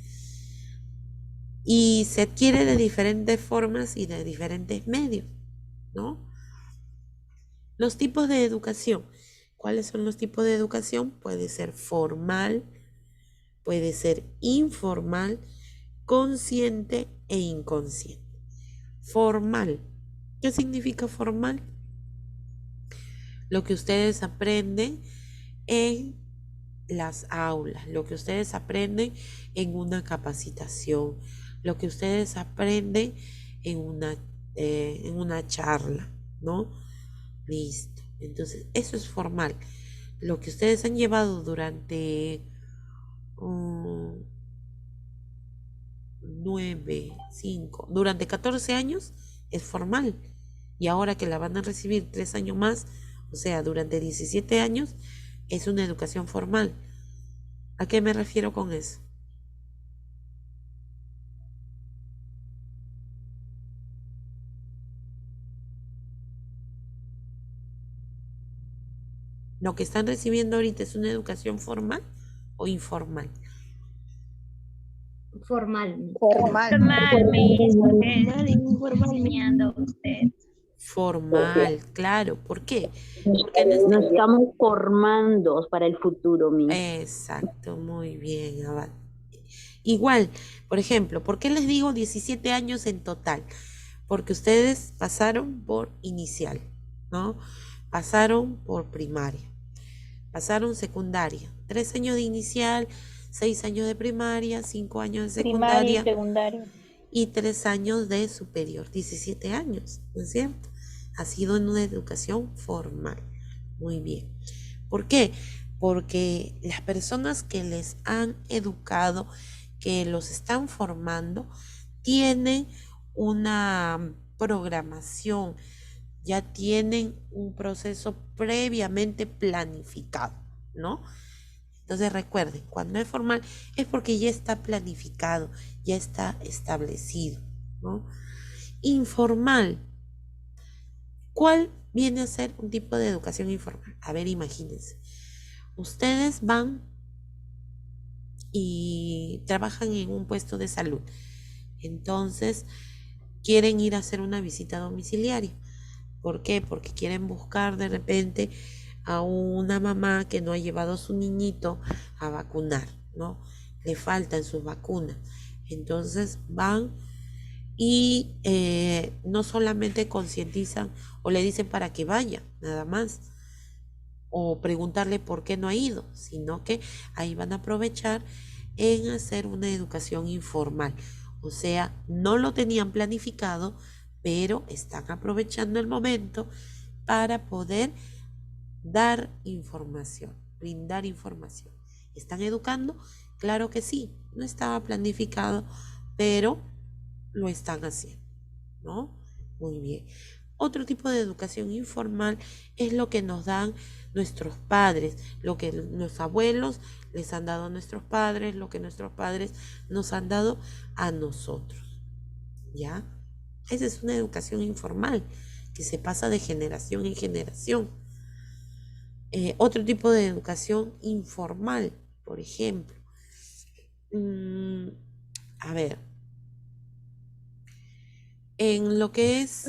Y se adquiere de diferentes formas y de diferentes medios, ¿no? Los tipos de educación. ¿Cuáles son los tipos de educación? Puede ser formal, puede ser informal, consciente e inconsciente. Formal. ¿Qué significa formal? Lo que ustedes aprenden en las aulas, lo que ustedes aprenden en una capacitación, lo que ustedes aprenden en una charla, ¿no? Listo. Entonces, eso es formal. Lo que ustedes han llevado durante 14 años es formal. Y ahora que la van a recibir 3 años más, o sea, durante 17 años, es una educación formal. ¿A qué me refiero con eso? ¿Lo que están recibiendo ahorita es una educación formal o informal? Formal. Formal, claro. ¿Por qué? Porque Nos estamos formando para el futuro, mi. Exacto, muy bien, Abad. Igual, por ejemplo, ¿por qué les digo 17 años en total? Porque ustedes pasaron por inicial, ¿no? Pasaron por primaria, pasaron secundaria, 3 años de inicial, 6 años de primaria, 5 años de secundaria, y 3 años de superior, 17 años, ¿no es cierto? Ha sido en una educación formal. Muy bien. ¿Por qué? Porque las personas que les han educado, que los están formando, tienen una programación, ya tienen un proceso previamente planificado, ¿no? Entonces recuerden, cuando es formal es porque ya está planificado, ya está establecido, ¿no? Informal. ¿Cuál viene a ser un tipo de educación informal? A ver, imagínense. Ustedes van y trabajan en un puesto de salud. Entonces, quieren ir a hacer una visita domiciliaria. ¿Por qué? Porque quieren buscar de repente a una mamá que no ha llevado a su niñito a vacunar, ¿no? Le faltan sus vacunas. Entonces van y no solamente concientizan o le dicen para que vaya, nada más, o preguntarle por qué no ha ido, sino que ahí van a aprovechar en hacer una educación informal. O sea, no lo tenían planificado, pero están aprovechando el momento para poder dar información, brindar información. ¿Están educando? Claro que sí, no estaba planificado, pero lo están haciendo, ¿no? Muy bien. Otro tipo de educación informal es lo que nos dan nuestros padres, lo que los abuelos les han dado a nuestros padres, lo que nuestros padres nos han dado a nosotros, ¿ya? Esa es una educación informal que se pasa de generación en generación. Otro tipo de educación informal, por ejemplo. A ver, en lo que es...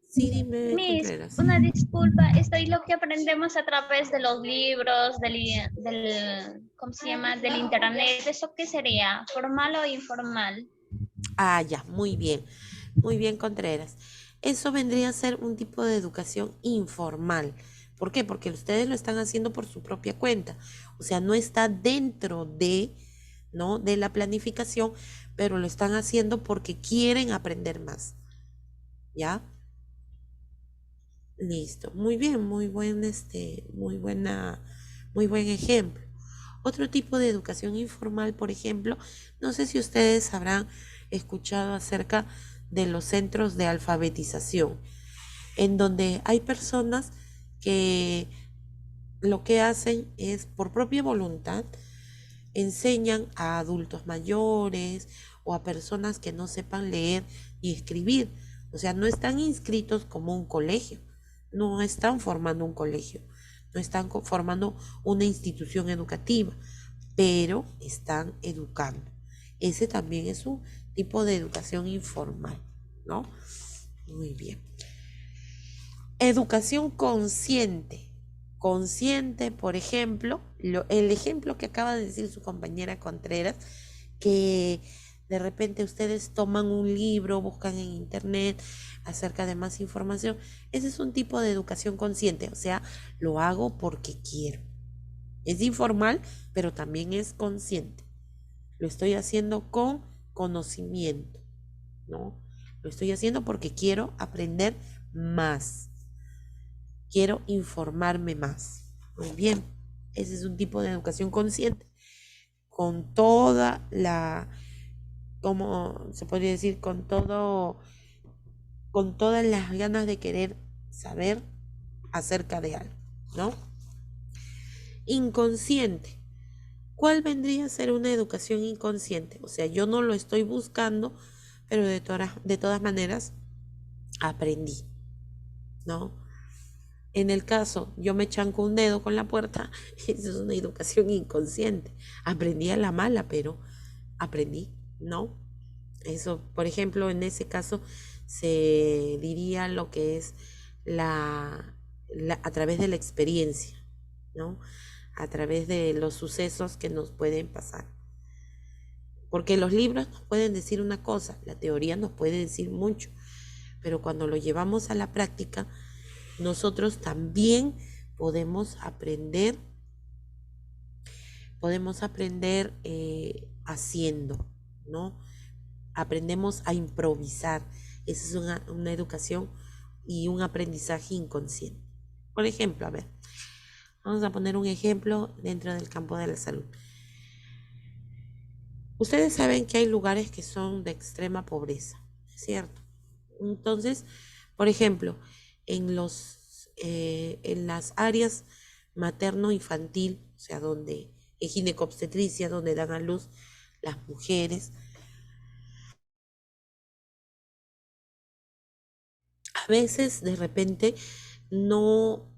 Sí, dime, Contreras. Una disculpa, esto es lo que aprendemos a través de los libros, ¿cómo se llama? Del internet. ¿Eso qué sería? ¿Formal o informal? Ah, ya, muy bien, Contreras. Eso vendría a ser un tipo de educación informal. ¿Por qué? Porque ustedes lo están haciendo por su propia cuenta. O sea, no está dentro de, ¿no?, de la planificación, pero lo están haciendo porque quieren aprender más. ¿Ya? Listo. Muy bien, muy buen ejemplo. Otro tipo de educación informal, por ejemplo, no sé si ustedes habrán escuchado acerca de los centros de alfabetización, en donde hay personas que lo que hacen es, por propia voluntad, enseñan a adultos mayores o a personas que no sepan leer y escribir. O sea, no están inscritos como un colegio, no están formando un colegio, no están formando una institución educativa, pero están educando. Ese también es un tipo de educación informal, ¿no? Muy bien. Educación consciente. Consciente, por ejemplo, el ejemplo que acaba de decir su compañera Contreras, que de repente ustedes toman un libro, buscan en internet acerca de más información. Ese es un tipo de educación consciente, o sea, lo hago porque quiero. Es informal, pero también es consciente. Lo estoy haciendo con conocimiento, ¿no? Lo estoy haciendo porque quiero aprender más. Quiero informarme más. Muy bien, ese es un tipo de educación consciente, con toda la, ¿cómo se podría decir? Con todas las ganas de querer saber acerca de algo, ¿no? Inconsciente. ¿Cuál vendría a ser una educación inconsciente? O sea, yo no lo estoy buscando, pero de todas maneras aprendí, ¿no? En el caso, yo me chanco un dedo con la puerta, eso es una educación inconsciente. Aprendí a la mala, pero aprendí, ¿no? Eso, por ejemplo, en ese caso se diría lo que es a través de la experiencia, ¿no? A través de los sucesos que nos pueden pasar. Porque los libros nos pueden decir una cosa, la teoría nos puede decir mucho, pero cuando lo llevamos a la práctica, nosotros también podemos aprender haciendo, ¿no? Aprendemos a improvisar. Esa es una educación y un aprendizaje inconsciente. Por ejemplo, a ver, vamos a poner un ejemplo dentro del campo de la salud. Ustedes saben que hay lugares que son de extrema pobreza, ¿cierto? Entonces, por ejemplo, en las áreas materno-infantil, o sea, donde en ginecobstetricia, donde dan a luz las mujeres, a veces de repente no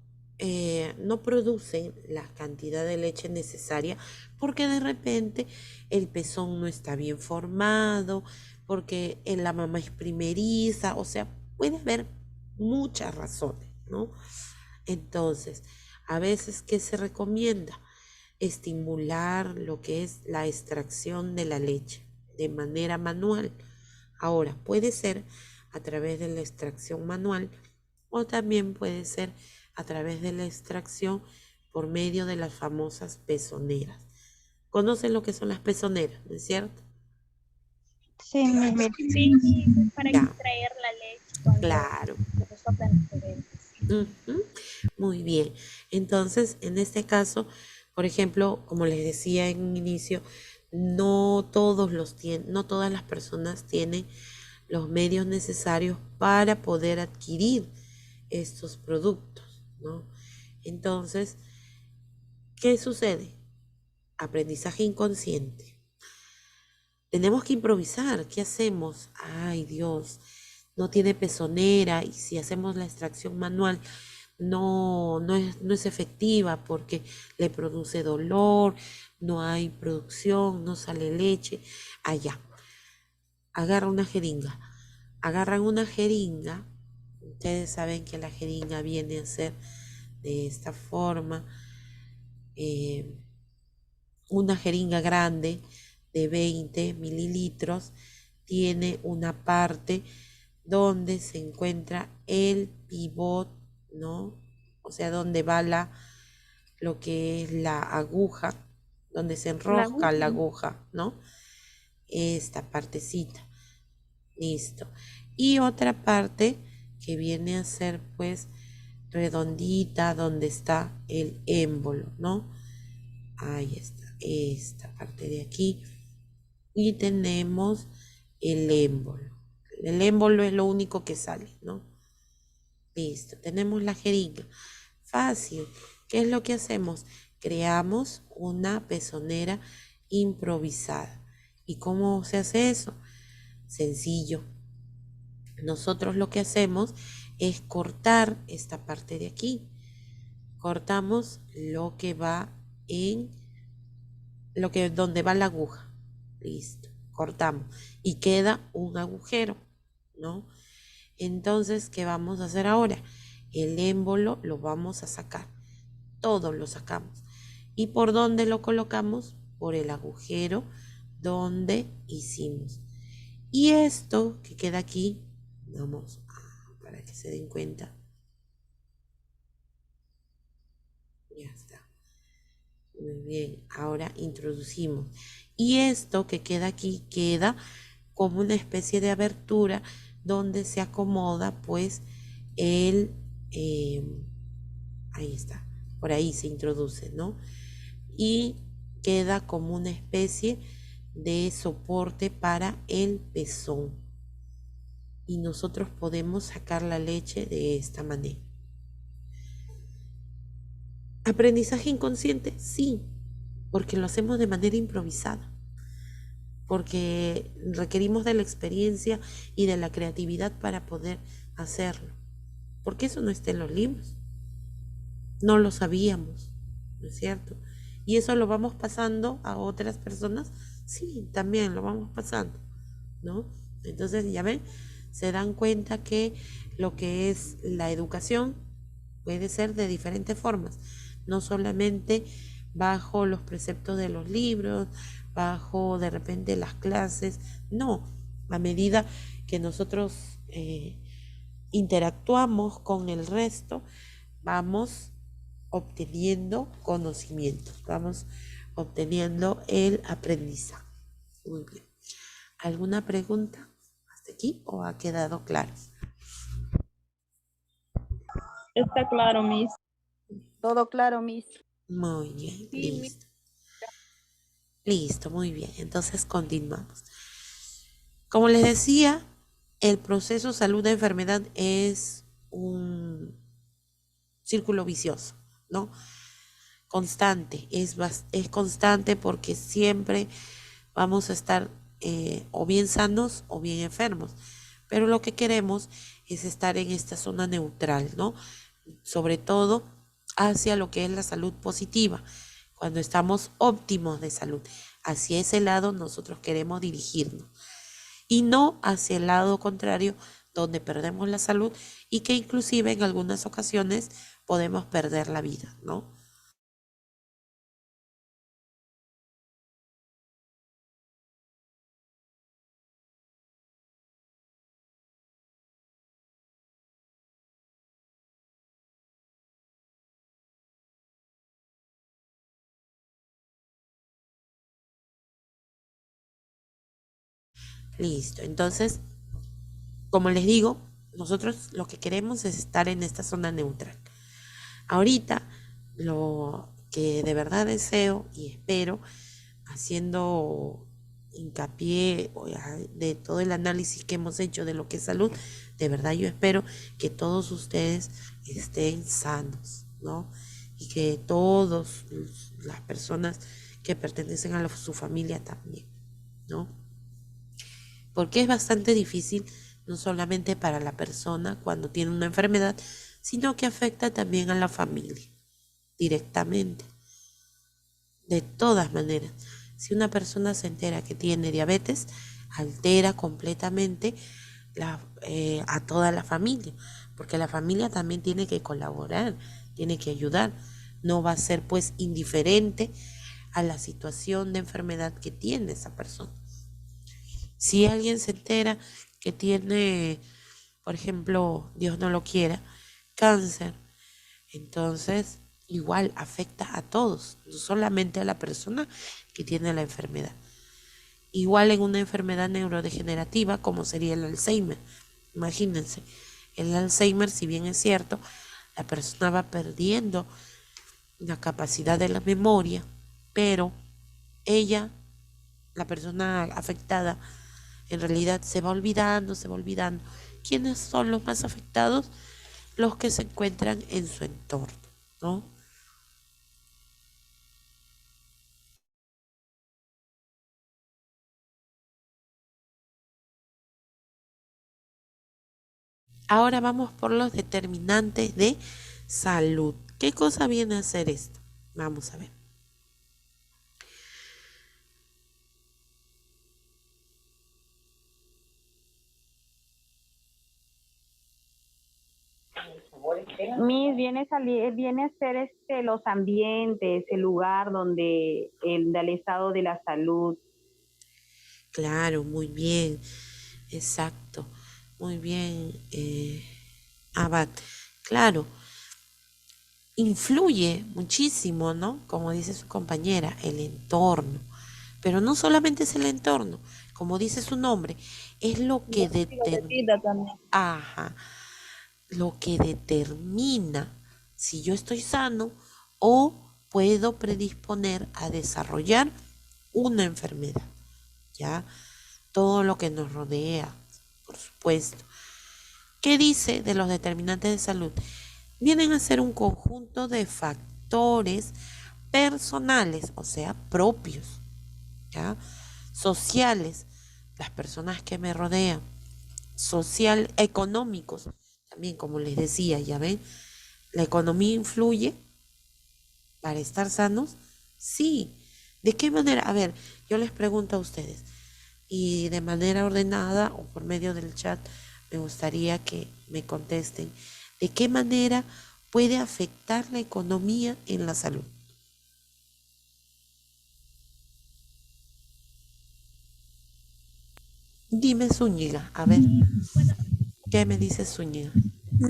no producen la cantidad de leche necesaria porque de repente el pezón no está bien formado, porque la mamá es primeriza, o sea, puede haber muchas razones, ¿no? Entonces, a veces, ¿qué se recomienda? Estimular lo que es la extracción de la leche de manera manual. Ahora, puede ser a través de la extracción manual o también puede ser a través de la extracción por medio de las famosas pezoneras. ¿Conocen lo que son las pezoneras, no es cierto? Sí, Sí, para Ya, extraer la leche cuando claro. se soplan los bebés. Ujú, muy bien. Entonces, en este caso, por ejemplo, como les decía en un inicio, no no todas las personas tienen los medios necesarios para poder adquirir estos productos, ¿no? Entonces, ¿qué sucede? Aprendizaje inconsciente. Tenemos que improvisar. ¿Qué hacemos? Ay, Dios, no tiene pezonera y si hacemos la extracción manual no es efectiva porque le produce dolor, no hay producción, no sale leche. Allá, agarra una jeringa. Agarran una jeringa. Ustedes saben que la jeringa viene a ser de esta forma. Una jeringa grande de 20 mililitros tiene una parte donde se encuentra el pivot, ¿no? O sea, donde va lo que es la aguja, donde se enrosca la aguja, ¿no? Esta partecita. Listo. Y otra parte que viene a ser pues redondita donde está el émbolo, ¿no? Ahí está, esta parte de aquí. Y tenemos el émbolo. El émbolo es lo único que sale, ¿no? Listo, tenemos la jeringa. Fácil. ¿Qué es lo que hacemos? Creamos una pezonera improvisada. ¿Y cómo se hace eso? Sencillo. Nosotros lo que hacemos es cortar esta parte de aquí. Cortamos lo que va donde va la aguja. Listo, cortamos y queda un agujero, ¿no? Entonces, ¿qué vamos a hacer ahora? El émbolo lo vamos a sacar, todo lo sacamos. ¿Y por dónde lo colocamos? Por el agujero donde hicimos. Y esto que queda aquí, vamos para que se den cuenta. Ya está. Muy bien, ahora introducimos. Y esto que queda aquí queda como una especie de abertura donde se acomoda pues ahí está, por ahí se introduce, ¿no? Y queda como una especie de soporte para el pezón. Y nosotros podemos sacar la leche de esta manera. ¿Aprendizaje inconsciente? Sí, porque lo hacemos de manera improvisada, porque requerimos de la experiencia y de la creatividad para poder hacerlo, porque eso no está en los libros, no lo sabíamos, ¿no es cierto? Y eso lo vamos pasando a otras personas, sí, también lo vamos pasando, ¿no? Entonces, ya ven, se dan cuenta que lo que es la educación puede ser de diferentes formas, no solamente bajo los preceptos de los libros, bajo de repente las clases, no, a medida que nosotros interactuamos con el resto, vamos obteniendo conocimiento, vamos obteniendo el aprendizaje. Muy bien. ¿Alguna pregunta hasta aquí o ha quedado claro? Está claro, Miss. Todo claro, Miss. Muy bien, listo. Listo, muy bien. Entonces continuamos. Como les decía, el proceso salud-enfermedad es un círculo vicioso, ¿no? Constante, es constante porque siempre vamos a estar o bien sanos o bien enfermos, pero lo que queremos es estar en esta zona neutral, ¿no? Sobre todo hacia lo que es la salud positiva, cuando estamos óptimos de salud. Hacia ese lado nosotros queremos dirigirnos y no hacia el lado contrario donde perdemos la salud y que inclusive en algunas ocasiones podemos perder la vida, ¿no? Listo, entonces, como les digo, nosotros lo que queremos es estar en esta zona neutral. Ahorita, lo que de verdad deseo y espero, haciendo hincapié de todo el análisis que hemos hecho de lo que es salud, de verdad yo espero que todos ustedes estén sanos, ¿no? Y que todas las personas que pertenecen a su familia también, ¿no? Porque es bastante difícil, no solamente para la persona cuando tiene una enfermedad, sino que afecta también a la familia directamente. De todas maneras, si una persona se entera que tiene diabetes, altera completamente a toda la familia, porque la familia también tiene que colaborar, tiene que ayudar, no va a ser pues indiferente a la situación de enfermedad que tiene esa persona. Si alguien se entera que tiene, por ejemplo, Dios no lo quiera, cáncer, entonces igual afecta a todos, no solamente a la persona que tiene la enfermedad. Igual en una enfermedad neurodegenerativa como sería el Alzheimer. Imagínense, el Alzheimer, si bien es cierto, la persona va perdiendo la capacidad de la memoria, pero ella, la persona afectada, en realidad se va olvidando. ¿Quiénes son los más afectados? Los que se encuentran en su entorno, ¿no? Ahora vamos por los determinantes de salud. ¿Qué cosa viene a ser esto? Vamos a ver. Viene a ser los ambientes, el lugar donde el estado de la salud. Claro, muy bien, exacto, muy bien, Abad. Claro, influye muchísimo, ¿no? Como dice su compañera, el entorno. Pero no solamente es el entorno, como dice su nombre, es lo que determina. Ajá, lo que determina si yo estoy sano o puedo predisponer a desarrollar una enfermedad, ¿ya? Todo lo que nos rodea, por supuesto. ¿Qué dice de los determinantes de salud? Vienen a ser un conjunto de factores personales, o sea, propios, ¿ya? Sociales, las personas que me rodean, social, económicos, también como les decía, ya ven, la economía influye para estar sanos, sí. ¿De qué manera? A ver, yo les pregunto a ustedes y de manera ordenada o por medio del chat me gustaría que me contesten. ¿De qué manera puede afectar la economía en la salud? Dime, Zúñiga, a ver, ¿qué me dice Zúñiga?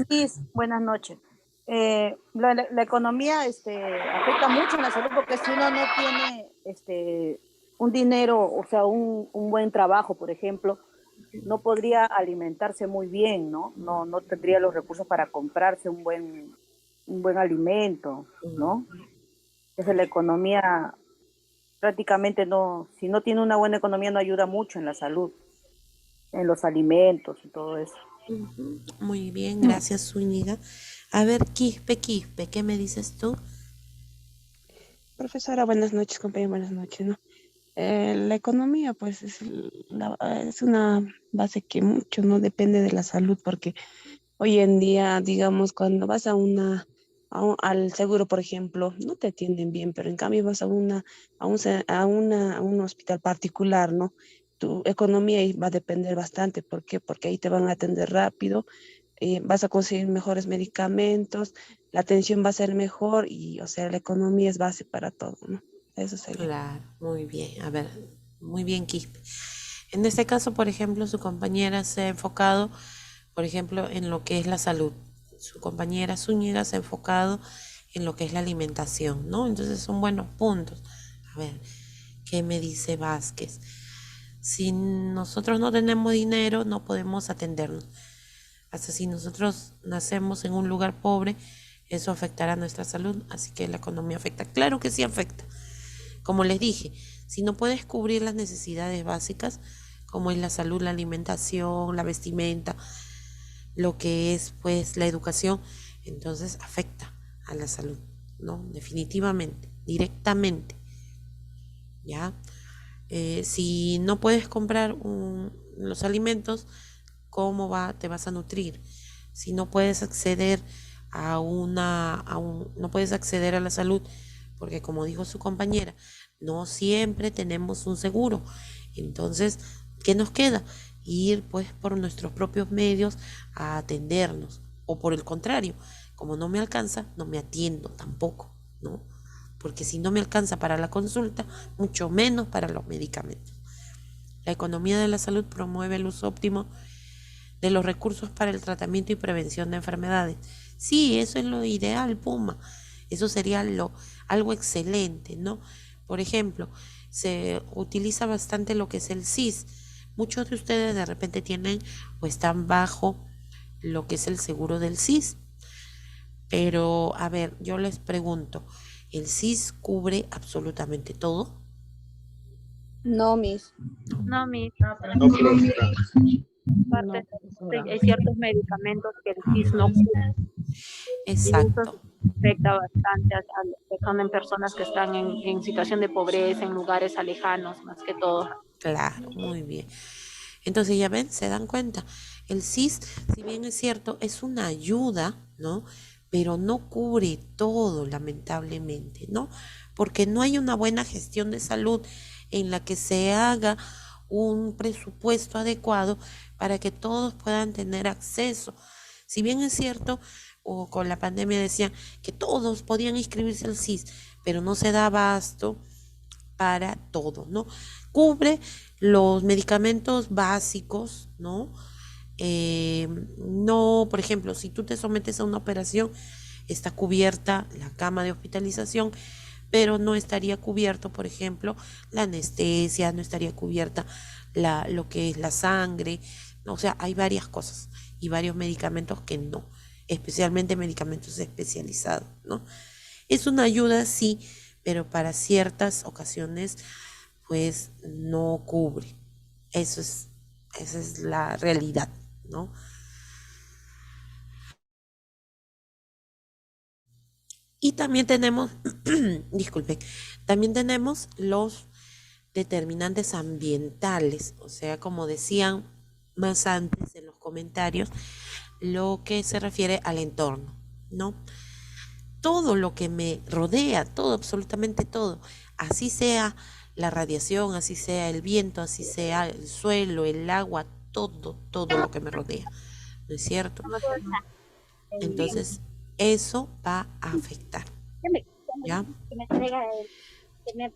Miss, buenas noches. La economía afecta mucho en la salud porque si uno no tiene un dinero, o sea, un buen trabajo, por ejemplo, no podría alimentarse muy bien, ¿no? No tendría los recursos para comprarse un buen alimento, ¿no? Entonces la economía prácticamente no, si no tiene una buena economía no ayuda mucho en la salud, en los alimentos y todo eso. Muy bien, gracias, Zúñiga. A ver, Quispe, ¿qué me dices tú? Profesora, buenas noches, compañero, buenas noches, ¿no? La economía, pues, es una base que mucho no depende de la salud, porque hoy en día, digamos, cuando vas a una al seguro, por ejemplo, no te atienden bien, pero en cambio vas a un hospital particular, ¿no? Tu economía ahí va a depender bastante. ¿Por qué? Porque ahí te van a atender rápido, vas a conseguir mejores medicamentos, la atención va a ser mejor y, o sea, la economía es base para todo, ¿no? Eso sería. Claro, muy bien. A ver, muy bien, Quispe. En este caso, por ejemplo, su compañera se ha enfocado, por ejemplo, en lo que es la salud. Su compañera Zúñiga se ha enfocado en lo que es la alimentación, ¿no? Entonces son buenos puntos. A ver, ¿qué me dice Vázquez? Si nosotros no tenemos dinero, no podemos atendernos. Hasta si nosotros nacemos en un lugar pobre, eso afectará nuestra salud, así que la economía afecta. Claro que sí afecta. Como les dije, si no puedes cubrir las necesidades básicas, como es la salud, la alimentación, la vestimenta, lo que es pues la educación, entonces afecta a la salud, ¿no? Definitivamente, directamente, ¿ya? Si no puedes comprar los alimentos, ¿cómo te vas a nutrir? Si no puedes acceder no puedes acceder a la salud, porque como dijo su compañera, no siempre tenemos un seguro. Entonces, ¿qué nos queda? Ir pues por nuestros propios medios a atendernos. O por el contrario, como no me alcanza, no me atiendo tampoco, ¿no? Porque si no me alcanza para la consulta, mucho menos para los medicamentos. La economía de la salud promueve el uso óptimo de los recursos para el tratamiento y prevención de enfermedades. Sí, eso es lo ideal, Puma. Eso sería algo excelente, ¿no? Por ejemplo, se utiliza bastante lo que es el SIS. Muchos de ustedes de repente tienen o están bajo lo que es el seguro del SIS. Pero, a ver, yo les pregunto, ¿el SIS cubre absolutamente todo? No, Miss. No, mi No, profesora. parte, hay ciertos medicamentos que el SIS no cubre. Y eso Exacto. afecta bastante a los que son en personas que están en situación de pobreza, en lugares alejanos, más que todo. Claro, muy bien. Entonces, ya ven, se dan cuenta. El SIS, si bien es cierto, es una ayuda, ¿no? Pero no cubre todo, lamentablemente, ¿no? Porque no hay una buena gestión de salud en la que se haga un presupuesto adecuado para que todos puedan tener acceso. Si bien es cierto, o con la pandemia decían que todos podían inscribirse al SIS, pero no se da abasto para todo, ¿no? Cubre los medicamentos básicos, ¿no? No, por ejemplo, si tú te sometes a una operación, está cubierta la cama de hospitalización, pero no estaría cubierto, por ejemplo, la anestesia, no estaría cubierta lo que es la sangre, ¿no? O sea, hay varias cosas y varios medicamentos que no, especialmente medicamentos especializados, ¿no? Es una ayuda, sí, pero para ciertas ocasiones, pues no cubre. Esa es la realidad, ¿no? Y también tenemos, disculpen, también tenemos los determinantes ambientales, o sea, como decían más antes en los comentarios, lo que se refiere al entorno, ¿no? Todo lo que me rodea, todo, absolutamente todo, así sea la radiación, así sea el viento, así sea el suelo, el agua, todo lo que me rodea, ¿no es cierto? Entonces, eso va a afectar, ¿ya?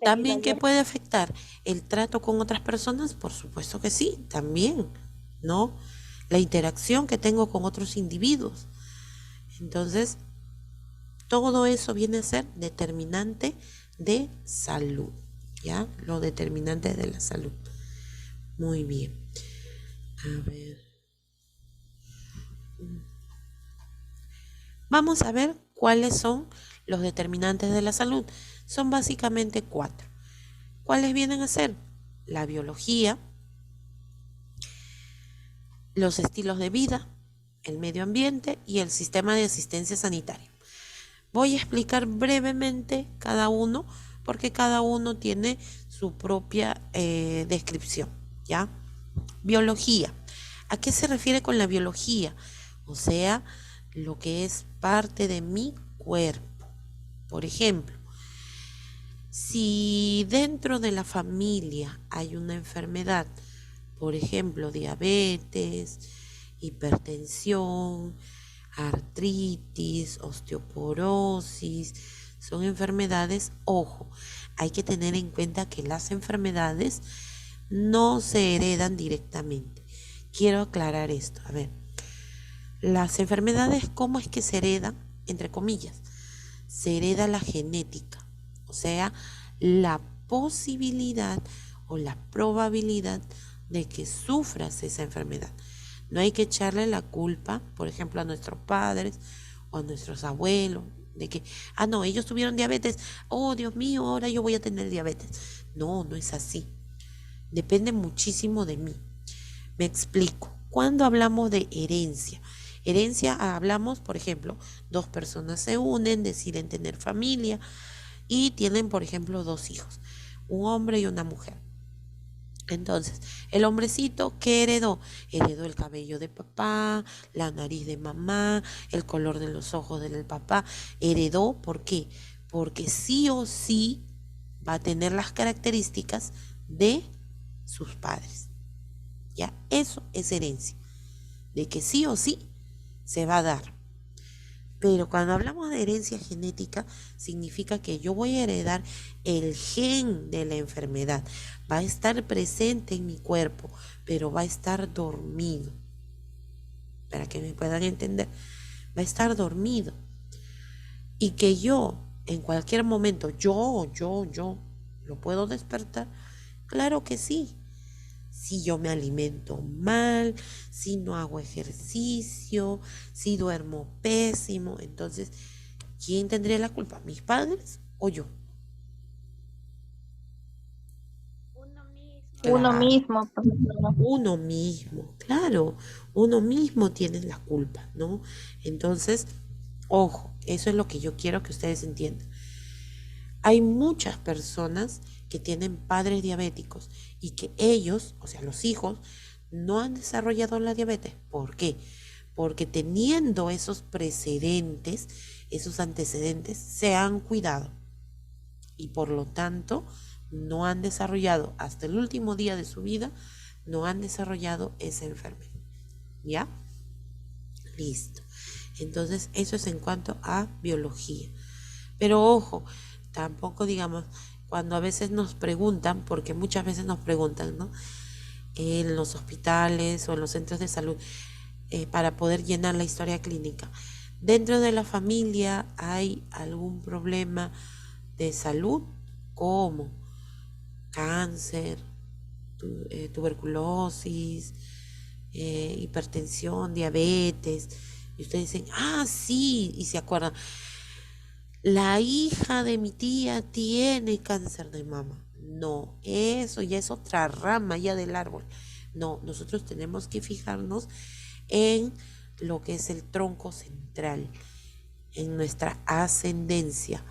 También, ¿qué puede afectar? ¿El trato con otras personas? Por supuesto que sí, también, ¿no? La interacción que tengo con otros individuos. Entonces, todo eso viene a ser determinante de salud, ¿ya? Los determinantes de la salud. Muy bien. A ver. Vamos a ver cuáles son los determinantes de la salud. Son básicamente 4. ¿Cuáles vienen a ser? La biología, los estilos de vida, el medio ambiente y el sistema de asistencia sanitaria. Voy a explicar brevemente cada uno porque cada uno tiene su propia descripción, ¿ya? Biología. ¿A qué se refiere con la biología? O sea, lo que es parte de mi cuerpo. Por ejemplo, si dentro de la familia hay una enfermedad, por ejemplo, diabetes, hipertensión, artritis, osteoporosis, son enfermedades, ojo, hay que tener en cuenta que las enfermedades no se heredan directamente. Quiero aclarar esto. A ver, las enfermedades, ¿cómo es que se heredan? Entre comillas, se hereda la genética, o sea, la posibilidad o la probabilidad de que sufras esa enfermedad. No hay que echarle la culpa, por ejemplo, a nuestros padres o a nuestros abuelos, de que, no, ellos tuvieron diabetes, oh Dios mío, ahora yo voy a tener diabetes. No, no es así. Depende muchísimo de mí. Me explico. Cuando hablamos de herencia, hablamos, por ejemplo, dos personas se unen, deciden tener familia y tienen, por ejemplo, dos hijos, un hombre y una mujer. Entonces, el hombrecito, ¿qué heredó? Heredó el cabello de papá, la nariz de mamá, el color de los ojos del papá. Heredó, ¿por qué? Porque sí o sí va a tener las características de sus padres. Ya, eso es herencia, de que sí o sí se va a dar. Pero cuando hablamos de herencia genética, significa que yo voy a heredar el gen de la enfermedad. Va a estar presente en mi cuerpo, pero va a estar dormido. Para que me puedan entender, va a estar dormido. Y que yo, en cualquier momento, yo, ¿lo puedo despertar? Claro que sí. Si yo me alimento mal, si no hago ejercicio, si duermo pésimo, entonces, ¿quién tendría la culpa? ¿Mis padres o yo? Uno mismo, profesora. Uno mismo, claro, uno mismo tiene la culpa, ¿no? Entonces, ojo, eso es lo que yo quiero que ustedes entiendan. Hay muchas personas que tienen padres diabéticos y que ellos, o sea, los hijos, no han desarrollado la diabetes. ¿Por qué? Porque teniendo esos precedentes, esos antecedentes, se han cuidado y por lo tanto no han desarrollado hasta el último día de su vida, no han desarrollado esa enfermedad. ¿Ya? Listo. Entonces, eso es en cuanto a biología. Pero ojo, tampoco digamos, cuando a veces nos preguntan, porque muchas veces nos preguntan, ¿no? En los hospitales o en los centros de salud, para poder llenar la historia clínica. ¿Dentro de la familia hay algún problema de salud? ¿Cómo? Cáncer, tuberculosis, hipertensión, diabetes. Y ustedes dicen, sí, y se acuerdan. La hija de mi tía tiene cáncer de mama. No, eso ya es otra rama ya del árbol. No, nosotros tenemos que fijarnos en lo que es el tronco central, en nuestra ascendencia.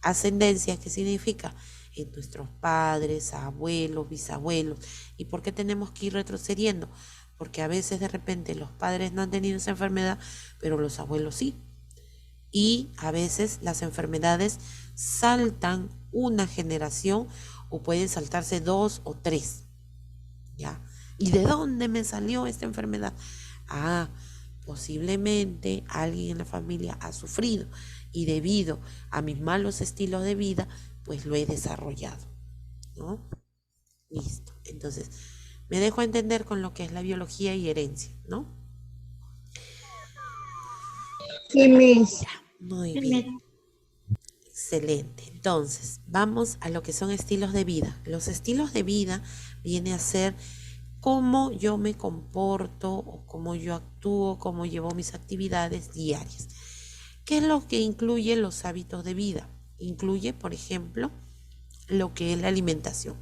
Ascendencia, ¿qué significa? En nuestros padres, abuelos, bisabuelos. ¿Y por qué tenemos que ir retrocediendo? Porque a veces de repente los padres no han tenido esa enfermedad, pero los abuelos sí. Y a veces las enfermedades saltan una generación o pueden saltarse 2 o 3. ¿Ya? ¿Y de dónde me salió esta enfermedad? Posiblemente alguien en la familia ha sufrido y debido a mis malos estilos de vida, pues lo he desarrollado, ¿no? Listo. Entonces, me dejo entender con lo que es la biología y herencia, ¿no? Sí, Miss. Muy bien. Excelente. Entonces, vamos a lo que son estilos de vida. Los estilos de vida viene a ser cómo yo me comporto o cómo yo actúo, cómo llevo mis actividades diarias. ¿Qué es lo que incluye los hábitos de vida? Incluye, por ejemplo, lo que es la alimentación.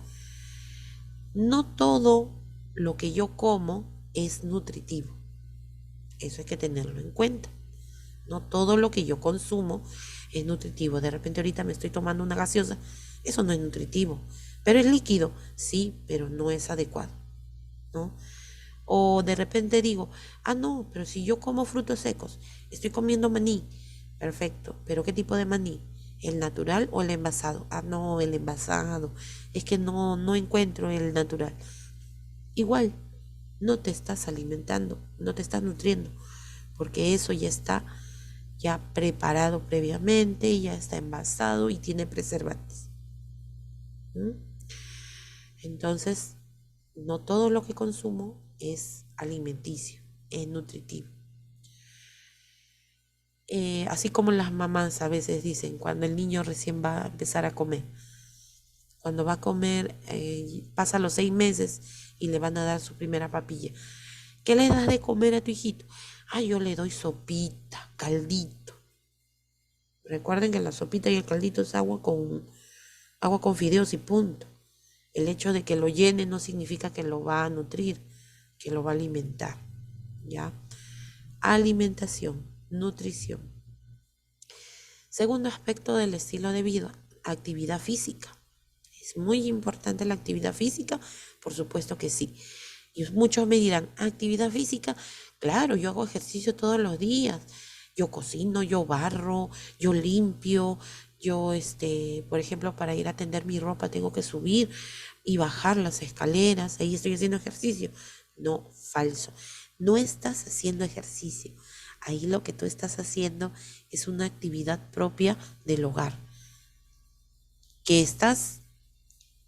No todo lo que yo como es nutritivo. Eso hay que tenerlo en cuenta. No todo lo que yo consumo es nutritivo. De repente ahorita me estoy tomando una gaseosa, eso no es nutritivo. Pero es líquido, sí, pero no es adecuado, ¿no? O de repente digo, no, pero si yo como frutos secos, estoy comiendo maní, Perfecto, pero ¿qué tipo de maní? ¿El natural o el envasado? Ah, no, el envasado. Es que no encuentro el natural. Igual, no te estás alimentando, no te estás nutriendo, porque eso ya está ya preparado previamente, ya está envasado y tiene preservantes. ¿Mm? Entonces, no todo lo que consumo es alimenticio, es nutritivo. Así como las mamás a veces dicen, cuando el niño recién va a empezar a comer, cuando va a comer, pasa los 6 meses y le van a dar su primera papilla. ¿Qué le das de comer a tu hijito? Ah, yo le doy sopita, caldito. Recuerden que la sopita y el caldito es agua con fideos y punto. El hecho de que lo llene no significa que lo va a nutrir, que lo va a alimentar. ¿Ya? Alimentación, nutrición. Segundo aspecto del estilo de vida, actividad física. ¿Es muy importante la actividad física? Por supuesto que sí. Y muchos me dirán, actividad física, claro, yo hago ejercicio todos los días. Yo cocino, yo barro, yo limpio, yo, por ejemplo, para ir a tender mi ropa tengo que subir y bajar las escaleras, ahí estoy haciendo ejercicio. No, falso. No estás haciendo ejercicio. Ahí lo que tú estás haciendo es una actividad propia del hogar, que estás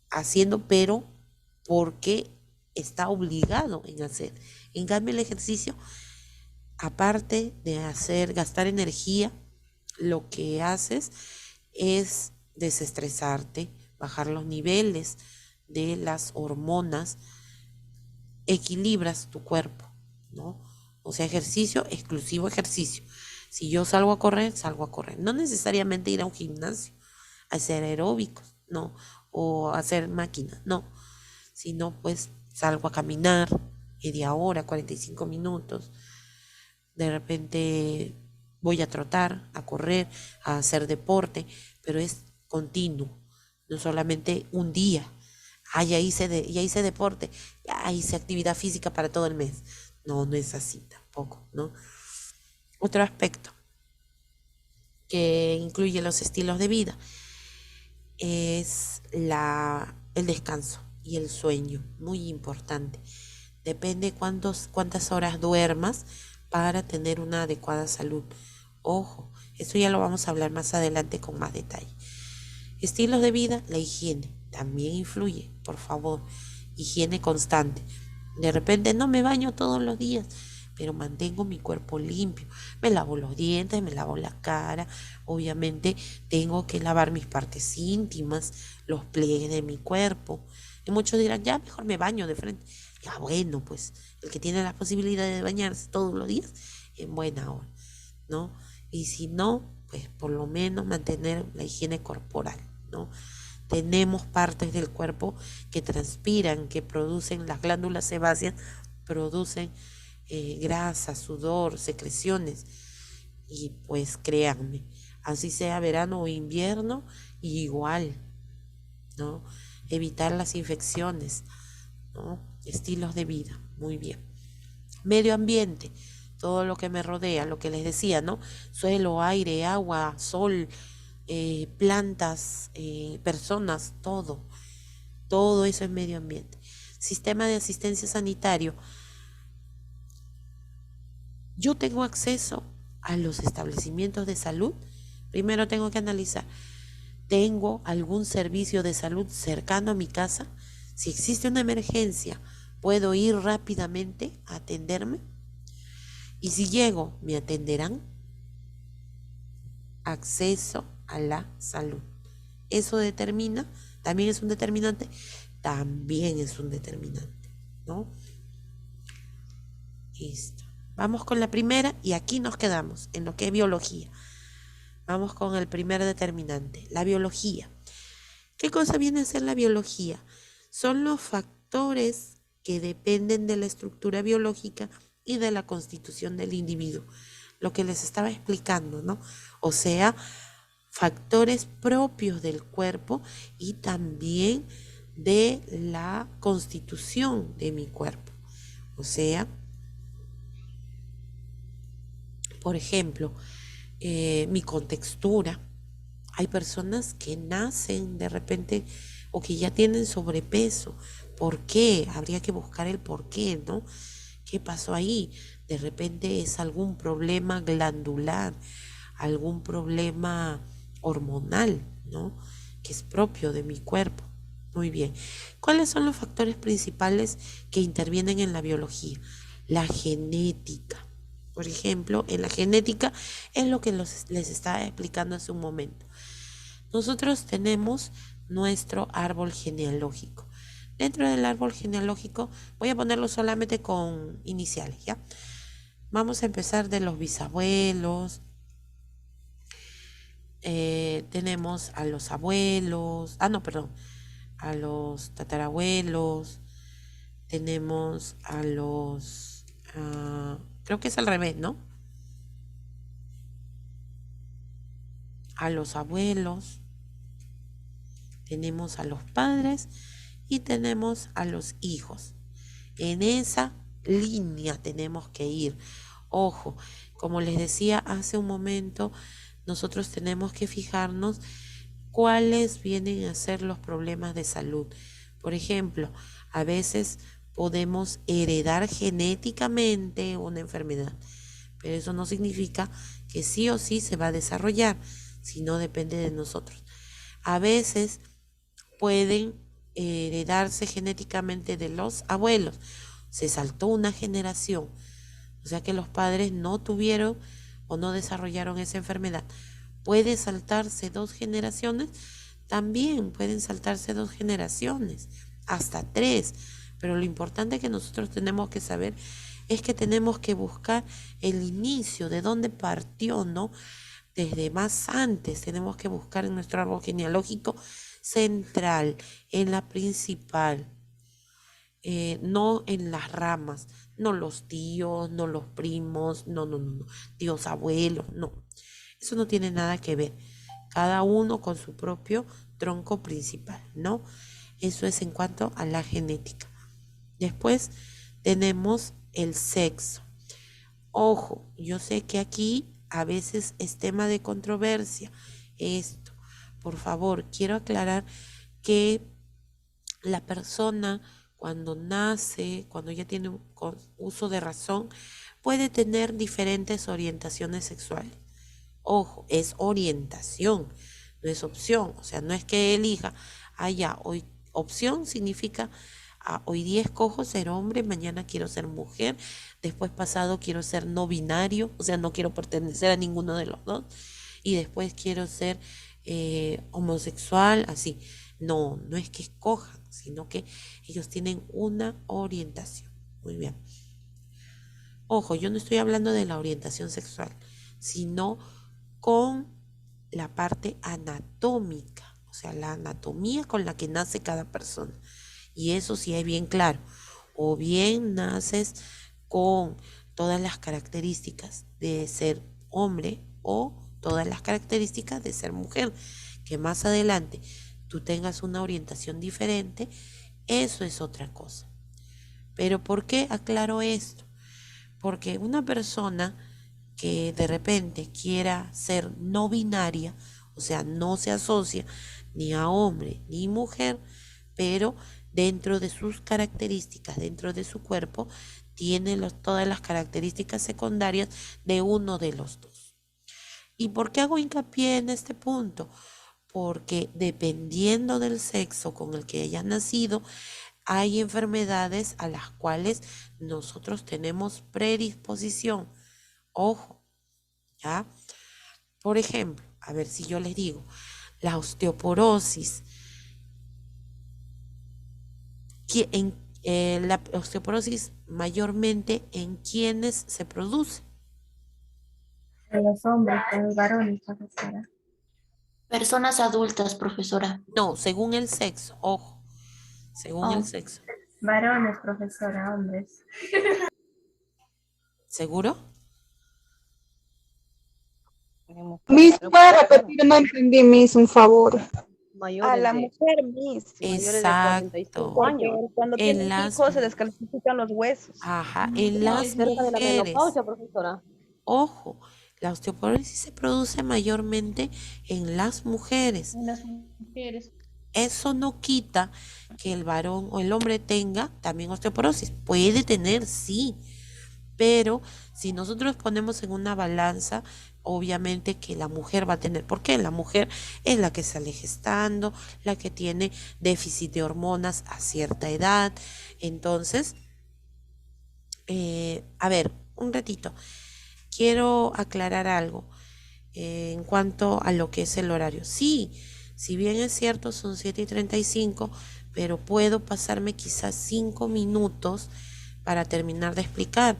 haciendo, pero porque está obligado en hacer. En cambio, el ejercicio, aparte de gastar energía, lo que haces es desestresarte, bajar los niveles de las hormonas, equilibras tu cuerpo, ¿no? O sea, ejercicio, exclusivo ejercicio. Si yo salgo a correr, salgo a correr. No necesariamente ir a un gimnasio, a hacer aeróbicos, no, o hacer máquinas, no, sino pues salgo a caminar media hora, 45 minutos. De repente voy a trotar, a correr, a hacer deporte, pero es continuo, no solamente un día. Ah, ya hice deporte, ya hice actividad física para todo el mes. No, no es así tampoco, ¿no? Otro aspecto que incluye los estilos de vida es el descanso y el sueño, muy importante. Depende cuántas horas duermas para tener una adecuada salud. Ojo, esto ya lo vamos a hablar más adelante con más detalle. Estilos de vida, la higiene también influye, por favor. Higiene constante. De repente no me baño todos los días, pero mantengo mi cuerpo limpio. Me lavo los dientes, me lavo la cara. Obviamente tengo que lavar mis partes íntimas, los pliegues de mi cuerpo. Y muchos dirán, ya mejor me baño de frente. Ya bueno, pues el que tiene la posibilidad de bañarse todos los días, en buena hora, ¿no? Y si no, pues por lo menos mantener la higiene corporal, ¿no? Tenemos partes del cuerpo que transpiran, que producen, las glándulas sebáceas producen grasa, sudor, secreciones. Y pues créanme, así sea verano o invierno, igual, ¿no? Evitar las infecciones, ¿no? Estilos de vida, muy bien. Medio ambiente, todo lo que me rodea, lo que les decía, ¿no? Suelo, aire, agua, sol, plantas, personas, todo eso es medio ambiente. Sistema de asistencia sanitario. Yo tengo acceso a los establecimientos de salud. Primero tengo que analizar, ¿tengo algún servicio de salud cercano a mi casa? Si existe una emergencia, ¿puedo ir rápidamente a atenderme? Y si llego, ¿me atenderán? Acceso a la salud. Eso determina, también es un determinante, ¿no? Listo. Vamos con la primera y aquí nos quedamos en lo que es biología. Vamos con el primer determinante, la biología. ¿Qué cosa viene a ser la biología? Son los factores que dependen de la estructura biológica y de la constitución del individuo. Lo que les estaba explicando, ¿no? O sea, factores propios del cuerpo y también de la constitución de mi cuerpo. O sea, por ejemplo, mi contextura. Hay personas que nacen de repente o que ya tienen sobrepeso. ¿Por qué? Habría que buscar el por qué, ¿no? ¿Qué pasó ahí? De repente es algún problema glandular, algún problema hormonal, ¿no? Que es propio de mi cuerpo. Muy bien. ¿Cuáles son los factores principales que intervienen en la biología? La genética. Por ejemplo, en la genética es lo que les estaba explicando hace un momento. Nosotros tenemos nuestro árbol genealógico. Dentro del árbol genealógico, voy a ponerlo solamente con iniciales, ¿ya? Vamos a empezar de los bisabuelos. Tenemos a los abuelos, a los tatarabuelos. Tenemos a los, creo que es al revés, ¿no? A los abuelos. Tenemos a los padres y tenemos a los hijos. En esa línea tenemos que ir. Ojo, como les decía hace un momento, nosotros tenemos que fijarnos cuáles vienen a ser los problemas de salud. Por ejemplo, a veces podemos heredar genéticamente una enfermedad, pero eso no significa que sí o sí se va a desarrollar, si no depende de nosotros. A veces pueden heredarse genéticamente de los abuelos. Se saltó una generación, o sea que los padres no tuvieron o no desarrollaron esa enfermedad. Puede saltarse 2 generaciones, también pueden saltarse 2 generaciones, hasta 3, pero lo importante que nosotros tenemos que saber es que tenemos que buscar el inicio, de dónde partió, ¿no? Desde más antes tenemos que buscar en nuestro árbol genealógico central, en la principal, no en las ramas, no los tíos, no los primos, no, tíos abuelos, no. Eso no tiene nada que ver. Cada uno con su propio tronco principal, ¿no? Eso es en cuanto a la genética. Después tenemos el sexo. Ojo, yo sé que aquí a veces es tema de controversia esto. Por favor, quiero aclarar que la persona cuando nace, cuando ya tiene uso de razón, puede tener diferentes orientaciones sexuales. Ojo, es orientación, no es opción. O sea, no es que elija, hoy opción significa, hoy día escojo ser hombre, mañana quiero ser mujer, después pasado quiero ser no binario, o sea, no quiero pertenecer a ninguno de los dos, y después quiero ser homosexual, así. No, no es que escojan, sino que ellos tienen una orientación. Muy bien. Ojo, yo no estoy hablando de la orientación sexual, sino con la parte anatómica, o sea, la anatomía con la que nace cada persona. Y eso sí es bien claro. O bien naces con todas las características de ser hombre o todas las características de ser mujer, que más adelante tú tengas una orientación diferente, eso es otra cosa. Pero ¿por qué aclaro esto? Porque una persona que de repente quiera ser no binaria, o sea, no se asocia ni a hombre ni mujer, pero dentro de sus características, dentro de su cuerpo, tiene todas las características secundarias de uno de los dos. ¿Y por qué hago hincapié en este punto? Porque dependiendo del sexo con el que hayas nacido, hay enfermedades a las cuales nosotros tenemos predisposición. Ojo, ¿ya? Por ejemplo, a ver si yo les digo, la osteoporosis. La osteoporosis mayormente ¿en quiénes se produce? En los hombres, en los varones, profesora. Personas adultas, profesora. No, según el sexo, ojo, según el sexo. Varones, profesora, hombres. ¿Seguro? Miss, ¿puede repetir? No entendí, Miss, un favor. A la mujer, Miss. Exacto. Porque cuando tienen hijos se descalcifican los huesos. Ajá, en las mujeres. profesora. Ojo, La osteoporosis se produce mayormente en las mujeres. En las mujeres. Eso no quita que el varón o el hombre tenga también osteoporosis. Puede tener, sí, pero si nosotros ponemos en una balanza, obviamente que la mujer va a tener, ¿por qué? La mujer es la que sale gestando, la que tiene déficit de hormonas a cierta edad. Entonces, a ver, un ratito, quiero aclarar algo en cuanto a lo que es el horario. Sí, si bien es cierto, son 7:35, pero puedo pasarme quizás 5 minutos para terminar de explicar.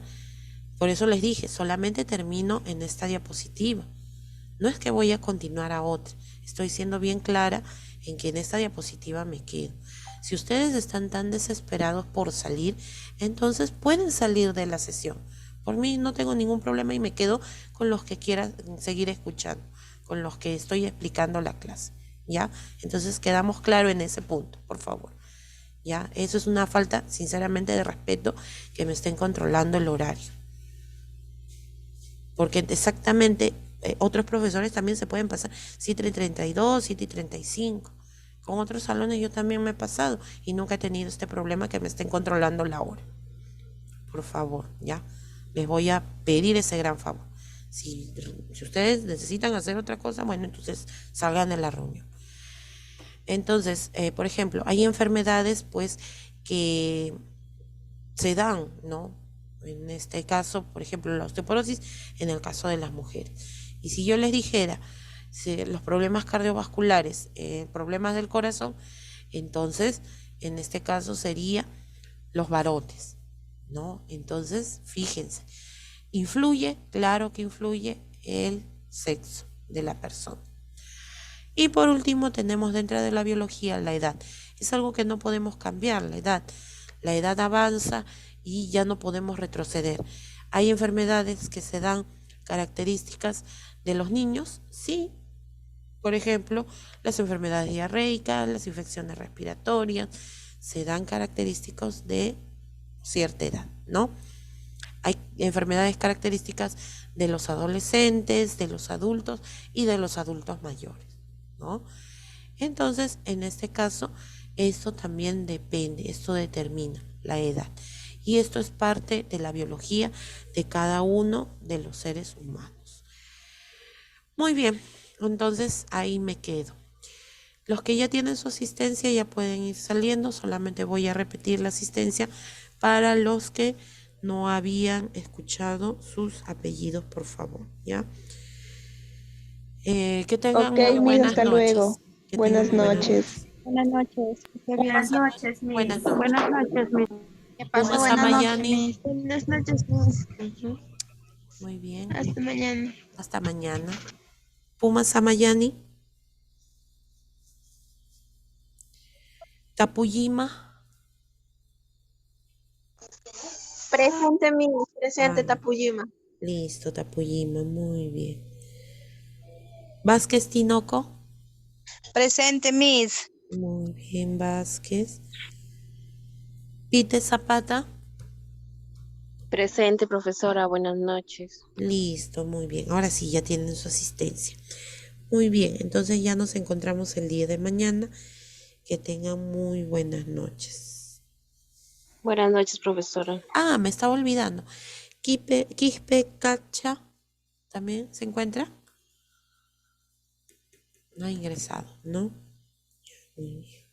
Por eso les dije, solamente termino en esta diapositiva. No es que voy a continuar a otra. Estoy siendo bien clara en que en esta diapositiva me quedo. Si ustedes están tan desesperados por salir, entonces pueden salir de la sesión. Por mí no tengo ningún problema y me quedo con los que quieran seguir escuchando, con los que estoy explicando la clase. ¿Ya? Entonces quedamos claro en ese punto, por favor. ¿Ya? Eso es una falta, sinceramente, de respeto, que me estén controlando el horario. Porque exactamente otros profesores también se pueden pasar 7:32, 7:35. Con otros salones yo también me he pasado y nunca he tenido este problema que me estén controlando la hora. Por favor, ¿ya? Les voy a pedir ese gran favor. Si ustedes necesitan hacer otra cosa, bueno, entonces salgan de la reunión. Entonces, por ejemplo, hay enfermedades pues que se dan, ¿no? En este caso, por ejemplo, la osteoporosis, en el caso de las mujeres. Y si yo les dijera los problemas cardiovasculares, problemas del corazón, entonces, en este caso sería los varones, ¿no? Entonces, fíjense, influye, claro que influye el sexo de la persona. Y por último, tenemos dentro de la biología la edad. Es algo que no podemos cambiar, la edad. La edad avanza y ya no podemos retroceder. Hay enfermedades que se dan características de los niños, sí. Por ejemplo, las enfermedades diarreicas, las infecciones respiratorias, se dan característicos de cierta edad, ¿no? Hay enfermedades características de los adolescentes, de los adultos y de los adultos mayores, ¿no? Entonces, en este caso, esto también depende, esto determina la edad. Y esto es parte de la biología de cada uno de los seres humanos. Muy bien, entonces ahí me quedo. Los que ya tienen su asistencia ya pueden ir saliendo, solamente voy a repetir la asistencia para los que no habían escuchado sus apellidos, por favor, ¿ya? Que tengan muy buenas hasta noches. luego. Que Buenas tengan noches. Buenas noches. Buenas noches, Miss. Buenas noches. Buenas noches, Miss. ¿Qué pasó? Puma Buenas noches, Samayani. Miss. Buenas noches, Miss. Ujú. Muy bien. Hasta mañana. Hasta mañana. Puma Samayani. Tapuyima. Presente, Miss. Presente, Ah. Tapuyima. Listo, Tapuyima. Muy bien. Vázquez Tinoco. Presente, Miss. Muy bien, Vázquez. Pite Zapata. Presente, profesora. Buenas noches. Listo, muy bien. Ahora sí, ya tienen su asistencia. Muy bien, entonces ya nos encontramos el día de mañana. Que tengan muy buenas noches. Buenas noches, profesora. Ah, me estaba olvidando. Quispe Cacha también se encuentra. No ha ingresado, ¿no? Muy bien.